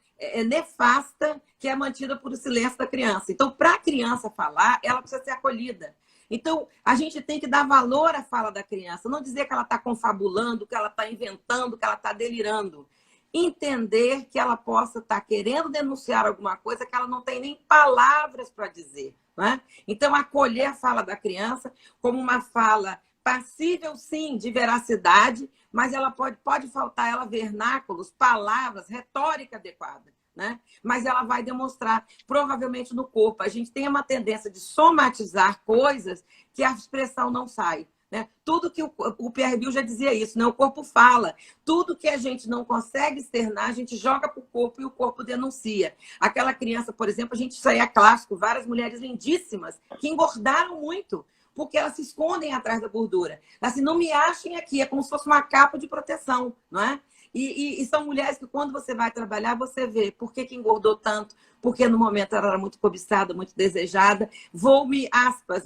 Nefasta, que é mantida por o silêncio da criança. Então, para a criança falar, ela precisa ser acolhida. Então, a gente tem que dar valor à fala da criança, não dizer que ela está confabulando, que ela está inventando, que ela está delirando. Entender que ela possa estar querendo denunciar alguma coisa que ela não tem nem palavras para dizer. Né? Então, acolher a fala da criança como uma fala passível, sim, de veracidade, mas ela pode faltar ela vernáculos, palavras, retórica adequada. Né? Mas ela vai demonstrar, provavelmente no corpo. A gente tem uma tendência de somatizar coisas que a expressão não sai. Né? Tudo que o Pierre Bill já dizia isso, né? O corpo fala. Tudo que a gente não consegue externar, a gente joga para o corpo e o corpo denuncia. Aquela criança, por exemplo, isso aí é clássico, várias mulheres lindíssimas que engordaram muito, porque elas se escondem atrás da gordura. Assim, não me achem aqui, é como se fosse uma capa de proteção, não é? E são mulheres que, quando você vai trabalhar, você vê por que engordou tanto, porque no momento ela era muito cobiçada, muito desejada. Vou me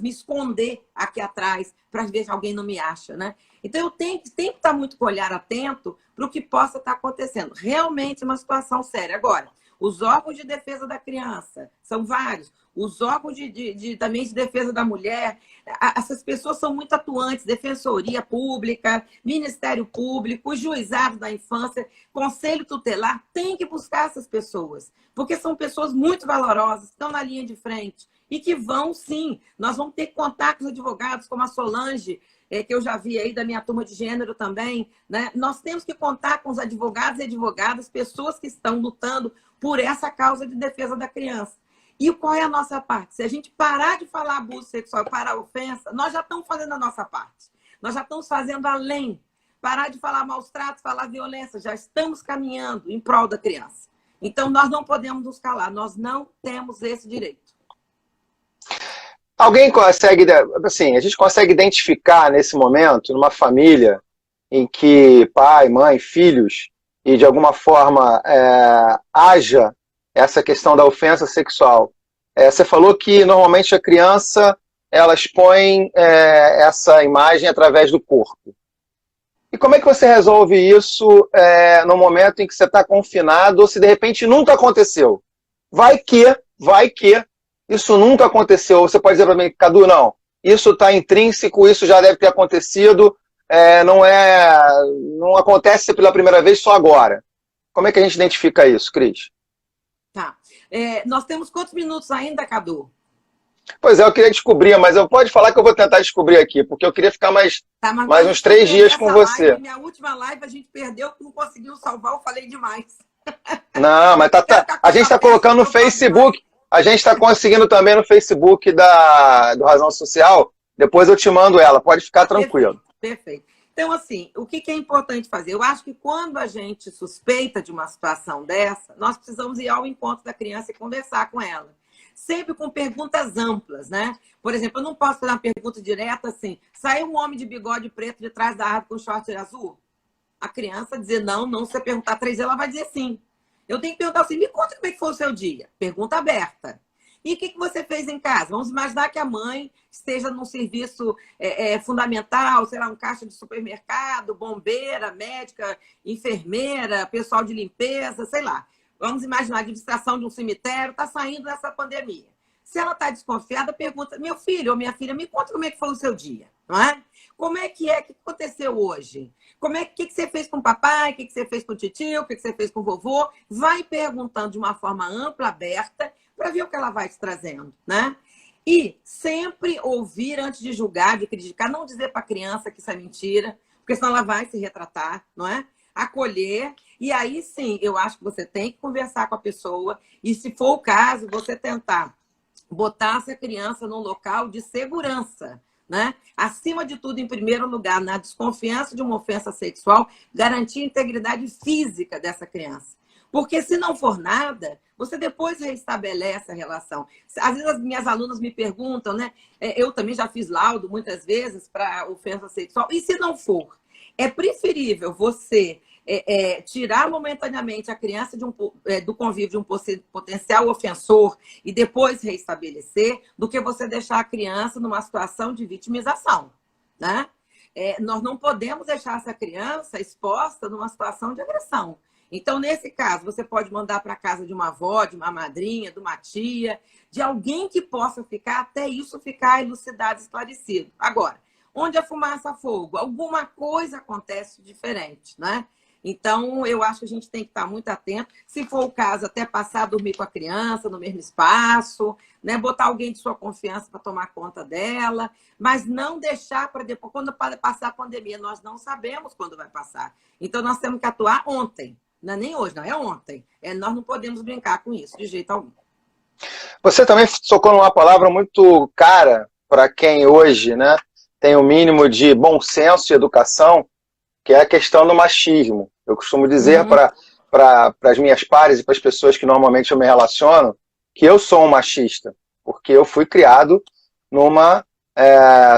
esconder aqui atrás para ver se alguém não me acha, né? Então, eu tenho que estar muito com o olhar atento para o que possa estar acontecendo. Realmente uma situação séria. Agora, os órgãos de defesa da criança são vários. Os órgãos também de defesa da mulher, essas pessoas são muito atuantes, Defensoria Pública, Ministério Público, os juizados da infância, Conselho Tutelar, tem que buscar essas pessoas, porque são pessoas muito valorosas, que estão na linha de frente e que vão, sim, nós vamos ter contato com os advogados, como a Solange, que eu já vi aí da minha turma de gênero também, né? Nós temos que contar com os advogados e advogadas, pessoas que estão lutando por essa causa de defesa da criança. E qual é a nossa parte? Se a gente parar de falar abuso sexual, parar a ofensa, nós já estamos fazendo a nossa parte. Nós já estamos fazendo além. Parar de falar maus tratos, falar violência, já estamos caminhando em prol da criança. Então, nós não podemos nos calar, nós não temos esse direito. Alguém consegue, assim, a gente consegue identificar nesse momento, numa família em que pai, mãe, filhos, e de alguma forma haja essa questão da ofensa sexual. Você falou que normalmente a criança ela expõe essa imagem através do corpo. E como é que você resolve isso no momento em que você está confinado ou se de repente nunca aconteceu? Vai que isso nunca aconteceu. Você pode dizer para mim, Cadu, não, isso está intrínseco, isso já deve ter acontecido, não acontece pela primeira vez só agora. Como é que a gente identifica isso, Cris? Tá. Nós temos quantos minutos ainda, Cadu? Pois é, eu queria descobrir, mas pode falar que eu vou tentar descobrir aqui, porque eu queria ficar mais uns 3 dias com você. Minha última live a gente perdeu, não conseguiu salvar, eu falei demais. Não, mas a gente está colocando no Facebook, a gente está conseguindo também no Facebook do Razão Social, depois eu te mando ela, pode ficar tranquilo. Perfeito. Então, assim, o que é importante fazer? Eu acho que quando a gente suspeita de uma situação dessa, nós precisamos ir ao encontro da criança e conversar com ela. Sempre com perguntas amplas, né? Por exemplo, eu não posso fazer uma pergunta direta assim, saiu um homem de bigode preto de trás da árvore com short azul? A criança dizer não, se você perguntar 3 vezes, ela vai dizer sim. Eu tenho que perguntar assim, me conta como é que foi o seu dia. Pergunta aberta. E o que você fez em casa? Vamos imaginar que a mãe esteja num serviço fundamental, sei lá, um caixa de supermercado, bombeira, médica, enfermeira, pessoal de limpeza, sei lá. Vamos imaginar a administração de um cemitério, está saindo dessa pandemia. Se ela está desconfiada, pergunta, meu filho ou minha filha, me conta como é que foi o seu dia, não é? Como é que aconteceu hoje? Que você fez com o papai? O que você fez com o titio? O que você fez com o vovô? Vai perguntando de uma forma ampla, aberta, para ver o que ela vai te trazendo, né? E sempre ouvir antes de julgar, de criticar, não dizer para a criança que isso é mentira, porque senão ela vai se retratar, não é? Acolher, e aí sim, eu acho que você tem que conversar com a pessoa, e se for o caso, você tentar botar essa criança num local de segurança, né? Acima de tudo, em primeiro lugar, na desconfiança de uma ofensa sexual, garantir a integridade física dessa criança. Porque se não for nada, você depois restabelece a relação. Às vezes as minhas alunas me perguntam, né? Eu também já fiz laudo muitas vezes para ofensa sexual. E se não for? É preferível você tirar momentaneamente a criança do convívio de um potencial ofensor e depois restabelecer, do que você deixar a criança numa situação de vitimização, né? Nós não podemos deixar essa criança exposta numa situação de agressão. Então, nesse caso, você pode mandar para casa de uma avó, de uma madrinha, de uma tia, de alguém que possa ficar até isso ficar elucidado, esclarecido. Agora, onde a fumaça fogo, alguma coisa acontece diferente, né? Então, eu acho que a gente tem que estar muito atento. Se for o caso, até passar a dormir com a criança no mesmo espaço, né? Botar alguém de sua confiança para tomar conta dela, mas não deixar para depois, quando passar a pandemia. Nós não sabemos quando vai passar. Então, nós temos que atuar ontem. Não é nem hoje, não, é ontem. Nós não podemos brincar com isso, de jeito algum. Você também tocou numa palavra muito cara para quem hoje, né, tem o mínimo de bom senso e educação, que é a questão do machismo. Eu costumo dizer para as minhas pares e para as pessoas que normalmente eu me relaciono que eu sou um machista, porque eu fui criado numa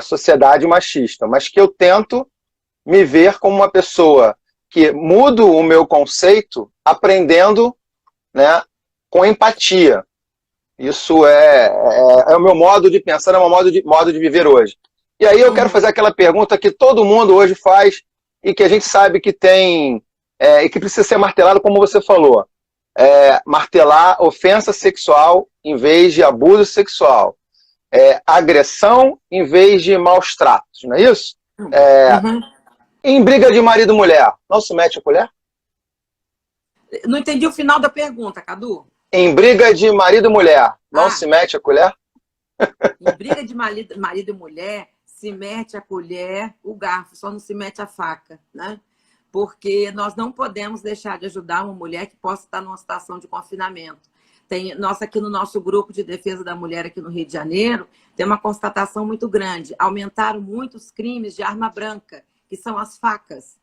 sociedade machista, mas que eu tento me ver como uma pessoa que mudo o meu conceito aprendendo, né, com empatia. Isso é o meu modo de pensar, é o meu modo de viver hoje. E aí eu quero fazer aquela pergunta que todo mundo hoje faz e que a gente sabe que tem, e que precisa ser martelado, como você falou. Martelar ofensa sexual em vez de abuso sexual. Agressão em vez de maus tratos, não é isso? Em briga de marido e mulher, não se mete a colher? Não entendi o final da pergunta, Cadu. Em briga de marido e mulher, não se mete a colher? Em briga de marido e mulher, se mete a colher, o garfo, só não se mete a faca, né? Porque nós não podemos deixar de ajudar uma mulher que possa estar numa situação de confinamento. Nós aqui no nosso grupo de defesa da mulher aqui no Rio de Janeiro, tem uma constatação muito grande. Aumentaram muito os crimes de arma branca, que são as facas.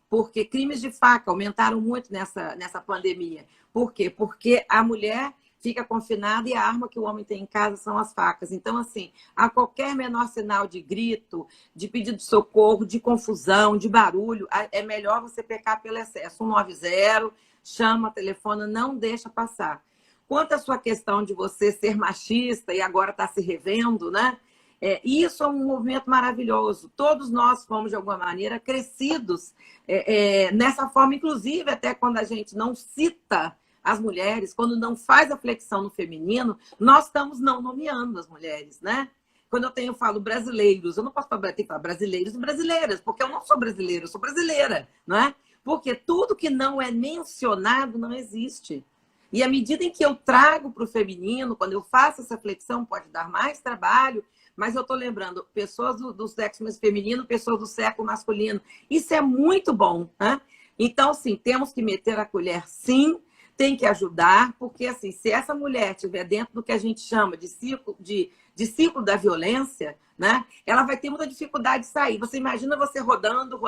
Porque crimes de faca aumentaram muito nessa pandemia. Por quê? Porque a mulher fica confinada e a arma que o homem tem em casa são as facas. Então, assim, a qualquer menor sinal de grito, de pedido de socorro, de confusão, de barulho, é melhor você pecar pelo excesso. 190, chama, telefona, não deixa passar. Quanto à sua questão de você ser machista e agora está se revendo, né? Isso é um movimento maravilhoso. Todos nós fomos, de alguma maneira, crescidos nessa forma, inclusive até quando a gente não cita as mulheres, quando não faz a flexão no feminino, nós estamos não nomeando as mulheres, né? Quando eu falo brasileiros, eu não posso falar, tem que falar brasileiros e brasileiras, porque eu não sou brasileira, eu sou brasileira, não é? Porque tudo que não é mencionado não existe. E à medida em que eu trago para o feminino, quando eu faço essa flexão, pode dar mais trabalho, mas eu estou lembrando pessoas do sexo feminino, pessoas do sexo masculino. Isso é muito bom, né? Então, sim, temos que meter a colher, sim, tem que ajudar, porque, assim, se essa mulher estiver dentro do que a gente chama de ciclo da violência, né? Ela vai ter muita dificuldade de sair. Você imagina você rodando,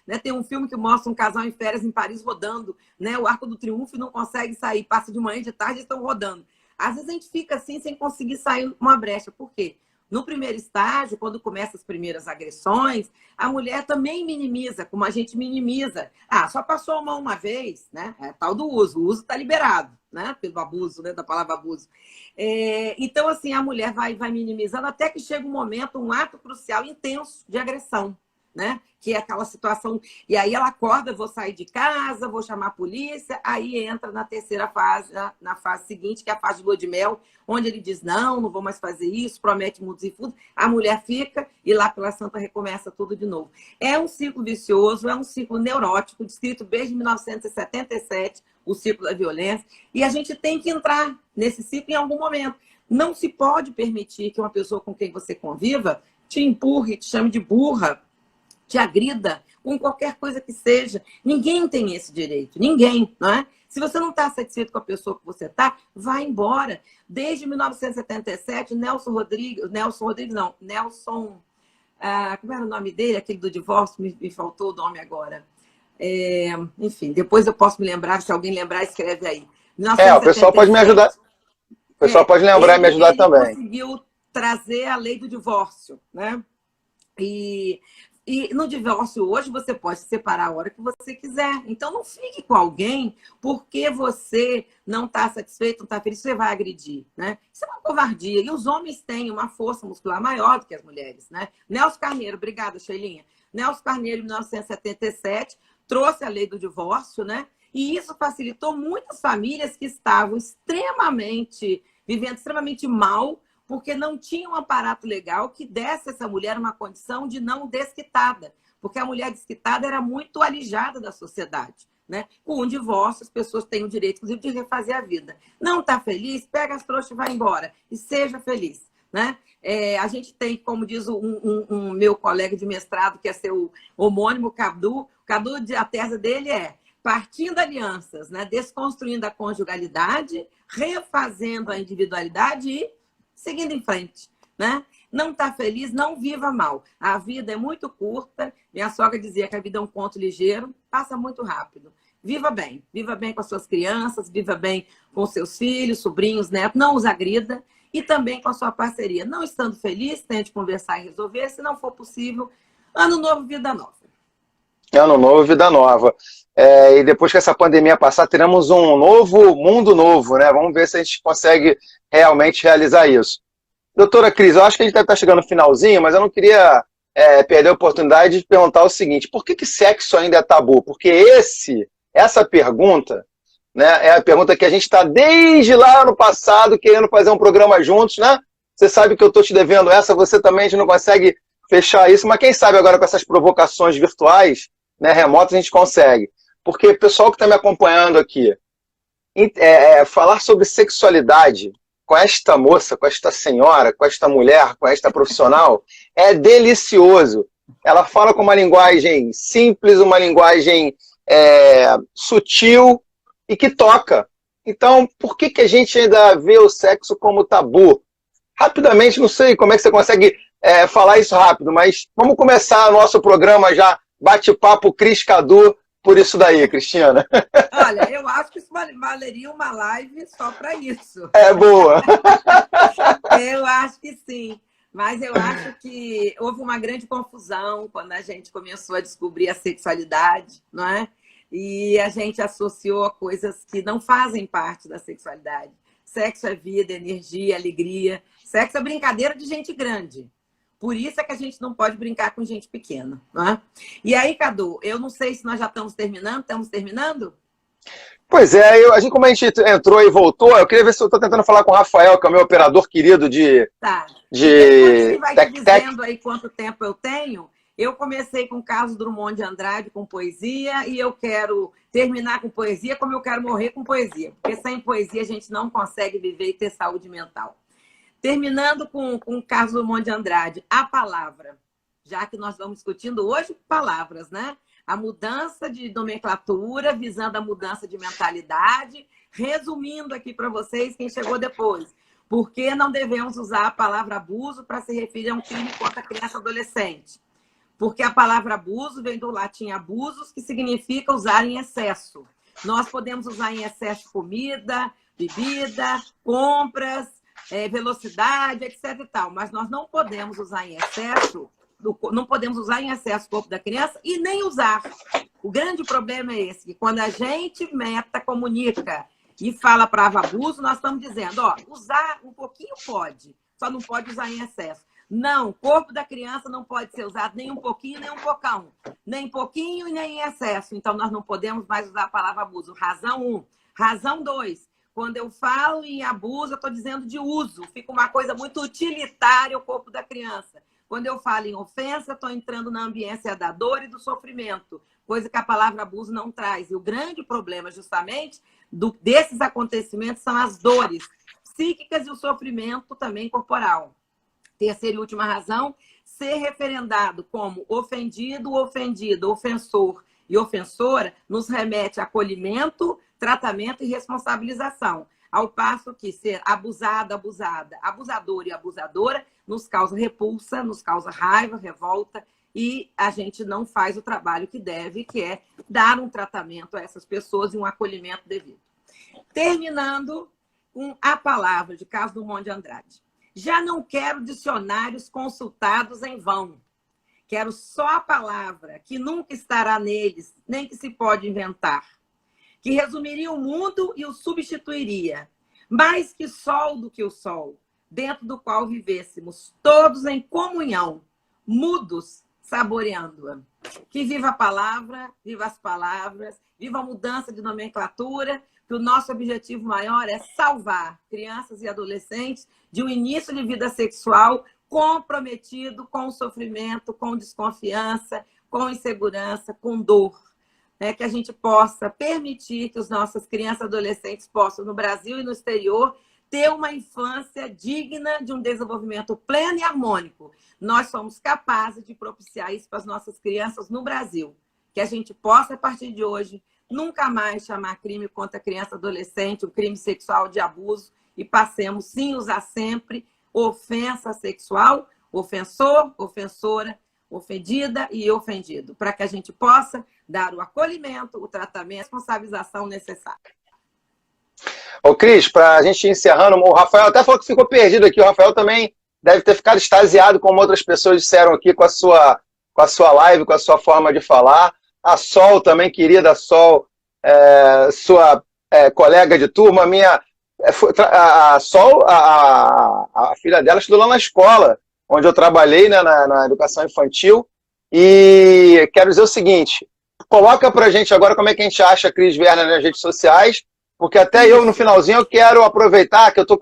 né? Tem um filme que mostra um casal em férias em Paris rodando, né? O Arco do Triunfo e não consegue sair, passa de manhã e de tarde e estão rodando. Às vezes a gente fica assim sem conseguir sair uma brecha. Por quê? No primeiro estágio, quando começam as primeiras agressões, a mulher também minimiza, como a gente minimiza. Ah, só passou a mão uma vez, né? É tal do uso. O uso está liberado, né? Pelo abuso, né? Da palavra abuso. Então, assim, a mulher vai minimizando até que chega um momento, um ato crucial, intenso de agressão, né? Que é aquela situação. E aí ela acorda, vou sair de casa, vou chamar a polícia, aí entra na terceira fase, na fase seguinte, que é a fase de lua de mel, onde ele diz, não vou mais fazer isso, promete mundos e fundos, a mulher fica e lá pela santa recomeça tudo de novo. É um ciclo vicioso, é um ciclo neurótico, descrito desde 1977, o ciclo da violência, e a gente tem que entrar nesse ciclo em algum momento. Não se pode permitir que uma pessoa com quem você conviva te empurre, te chame de burra, te agrida com qualquer coisa que seja. Ninguém tem esse direito, ninguém, não é? Se você não está satisfeito com a pessoa que você está, vá embora. Desde 1977, Nelson, como era o nome dele, aquele do divórcio, me faltou o nome agora. Enfim, depois eu posso me lembrar, se alguém lembrar, escreve aí. 1977, o pessoal pode me ajudar. O pessoal pode lembrar e me ajudar também. Ele conseguiu trazer a lei do divórcio, né? E no divórcio hoje você pode se separar a hora que você quiser. Então não fique com alguém porque você não está satisfeito, não está feliz, você vai agredir, né? Isso é uma covardia. E os homens têm uma força muscular maior do que as mulheres, né? Nelson Carneiro, obrigada, Sheilinha. Nelson Carneiro, em 1977, trouxe a lei do divórcio, né? E isso facilitou muitas famílias que estavam vivendo extremamente mal, porque não tinha um aparato legal que desse a essa mulher uma condição de não desquitada. Porque a mulher desquitada era muito alijada da sociedade, né? Com um divórcio, as pessoas têm o direito, inclusive, de refazer a vida. Não está feliz? Pega as trouxas e vai embora. E seja feliz, né? A gente tem, como diz um meu colega de mestrado, que é seu homônimo, Cadu, a tese dele é partindo alianças, né? Desconstruindo a conjugalidade, refazendo a individualidade e seguindo em frente, né? Não está feliz, não viva mal. A vida é muito curta. Minha sogra dizia que a vida é um conto ligeiro, passa muito rápido. Viva bem com as suas crianças, viva bem com seus filhos, sobrinhos, netos, não os agrida e também com a sua parceria. Não estando feliz, tente conversar e resolver. Se não for possível, ano novo, vida nova. Ano novo, vida nova. E depois que essa pandemia passar, teremos um novo mundo novo, né? Vamos ver se a gente consegue realmente realizar isso. Doutora Cris, eu acho que a gente deve estar chegando no finalzinho, mas eu não queria perder a oportunidade de perguntar o seguinte: por que sexo ainda é tabu? Porque essa pergunta, né, é a pergunta que a gente está desde lá no passado querendo fazer um programa juntos, né? Você sabe que eu estou te devendo essa, você também, a gente não consegue fechar isso, mas quem sabe agora com essas provocações virtuais, né, remotas, a gente consegue. Porque o pessoal que está me acompanhando aqui, falar sobre sexualidade com esta moça, com esta senhora, com esta mulher, com esta profissional, é delicioso. Ela fala com uma linguagem simples, uma linguagem sutil e que toca. Então, por que a gente ainda vê o sexo como tabu? Rapidamente, não sei como é que você consegue falar isso rápido, mas vamos começar o nosso programa já, bate-papo Cris Cadu, por isso daí, Cristina. Olha, eu acho que isso valeria uma live só para isso. É boa. Eu acho que sim. Mas eu acho que houve uma grande confusão quando a gente começou a descobrir a sexualidade, não é? E a gente associou a coisas que não fazem parte da sexualidade. Sexo é vida, energia, alegria. Sexo é brincadeira de gente grande. Por isso é que a gente não pode brincar com gente pequena, não é? E aí, Cadu, eu não sei se nós já estamos terminando. Estamos terminando? Pois como a gente entrou e voltou, eu queria ver se eu estou tentando falar com o Rafael, que é o meu operador querido de... Tá. De ele vai te dizendo aí quanto tempo eu tenho. Eu comecei com Carlos Drummond de Andrade, com poesia, e eu quero terminar com poesia como eu quero morrer com poesia. Porque sem poesia a gente não consegue viver e ter saúde mental. Terminando com Carlos Drummond de Andrade, a palavra. Já que nós estamos discutindo hoje palavras, né? A mudança de nomenclatura, visando a mudança de mentalidade. Resumindo aqui para vocês, quem chegou depois. Por que não devemos usar a palavra abuso para se referir a um crime contra a criança e adolescente? Porque a palavra abuso vem do latim abusos, que significa usar em excesso. Nós podemos usar em excesso comida, bebida, compras, velocidade, etc. e tal. Mas nós não podemos usar em excesso, não podemos usar em excesso o corpo da criança e nem usar. O grande problema é esse, que quando a gente comunica e fala para abuso, nós estamos dizendo, ó, usar um pouquinho pode, só não pode usar em excesso. Não, o corpo da criança não pode ser usado nem um pouquinho, nem um pocão. Nem pouquinho e nem em excesso. Então, nós não podemos mais usar a palavra abuso. Razão 1. Razão 2. Quando eu falo em abuso, eu estou dizendo de uso. Fica uma coisa muito utilitária o corpo da criança. Quando eu falo em ofensa, eu estou entrando na ambiência da dor e do sofrimento. Coisa que a palavra abuso não traz. E o grande problema, justamente, desses acontecimentos são as dores psíquicas e o sofrimento também corporal. Terceira e última razão, ser referendado como ofendido, ofendido, ofensor e ofensora nos remete a acolhimento, tratamento e responsabilização. Ao passo que ser abusado, abusada, abusador e abusadora nos causa repulsa, nos causa raiva, revolta e a gente não faz o trabalho que deve, que é dar um tratamento a essas pessoas e um acolhimento devido. Terminando com a palavra de Carlos Drummond de Andrade. Já não quero dicionários consultados em vão. Quero só a palavra, que nunca estará neles, nem que se pode inventar. Que resumiria o mundo e o substituiria. Mais que sol do que o sol, dentro do qual vivêssemos todos em comunhão, mudos, saboreando-a. Que viva a palavra, viva as palavras, viva a mudança de nomenclatura, que o nosso objetivo maior é salvar crianças e adolescentes de um início de vida sexual comprometido com o sofrimento, com desconfiança, com insegurança, com dor. Que a gente possa permitir que as nossas crianças e adolescentes possam, no Brasil e no exterior, ter uma infância digna de um desenvolvimento pleno e harmônico. Nós somos capazes de propiciar isso para as nossas crianças no Brasil. Que a gente possa, a partir de hoje, nunca mais chamar crime contra criança e adolescente, um crime sexual de abuso, e passemos, sim, usar sempre ofensa sexual, ofensor, ofensora, ofendida e ofendido, para que a gente possa dar o acolhimento, o tratamento, a responsabilização necessária. Ô, Cris, para a gente ir encerrando, o Rafael até falou que ficou perdido aqui. O Rafael também deve ter ficado extasiado, como outras pessoas disseram aqui, com a sua live, com a sua forma de falar. A Sol também, querida Sol, sua colega de turma, a Sol, a filha dela estudou lá na escola, onde eu trabalhei, né, na educação infantil. E quero dizer o seguinte, coloca pra gente agora como é que a gente acha a Cris Werner nas redes sociais, porque até eu, no finalzinho, eu quero aproveitar que eu tô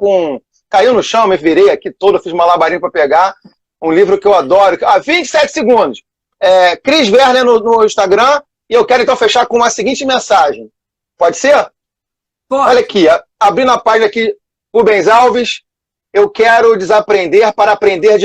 caiu no chão, me virei aqui todo, fiz malabarinho para pegar um livro que eu adoro. 27 segundos. Cris Werner no Instagram, e eu quero então fechar com uma seguinte mensagem. Pode ser? Pode. Olha aqui, abrindo a página aqui, Rubens Alves, eu quero desaprender para aprender de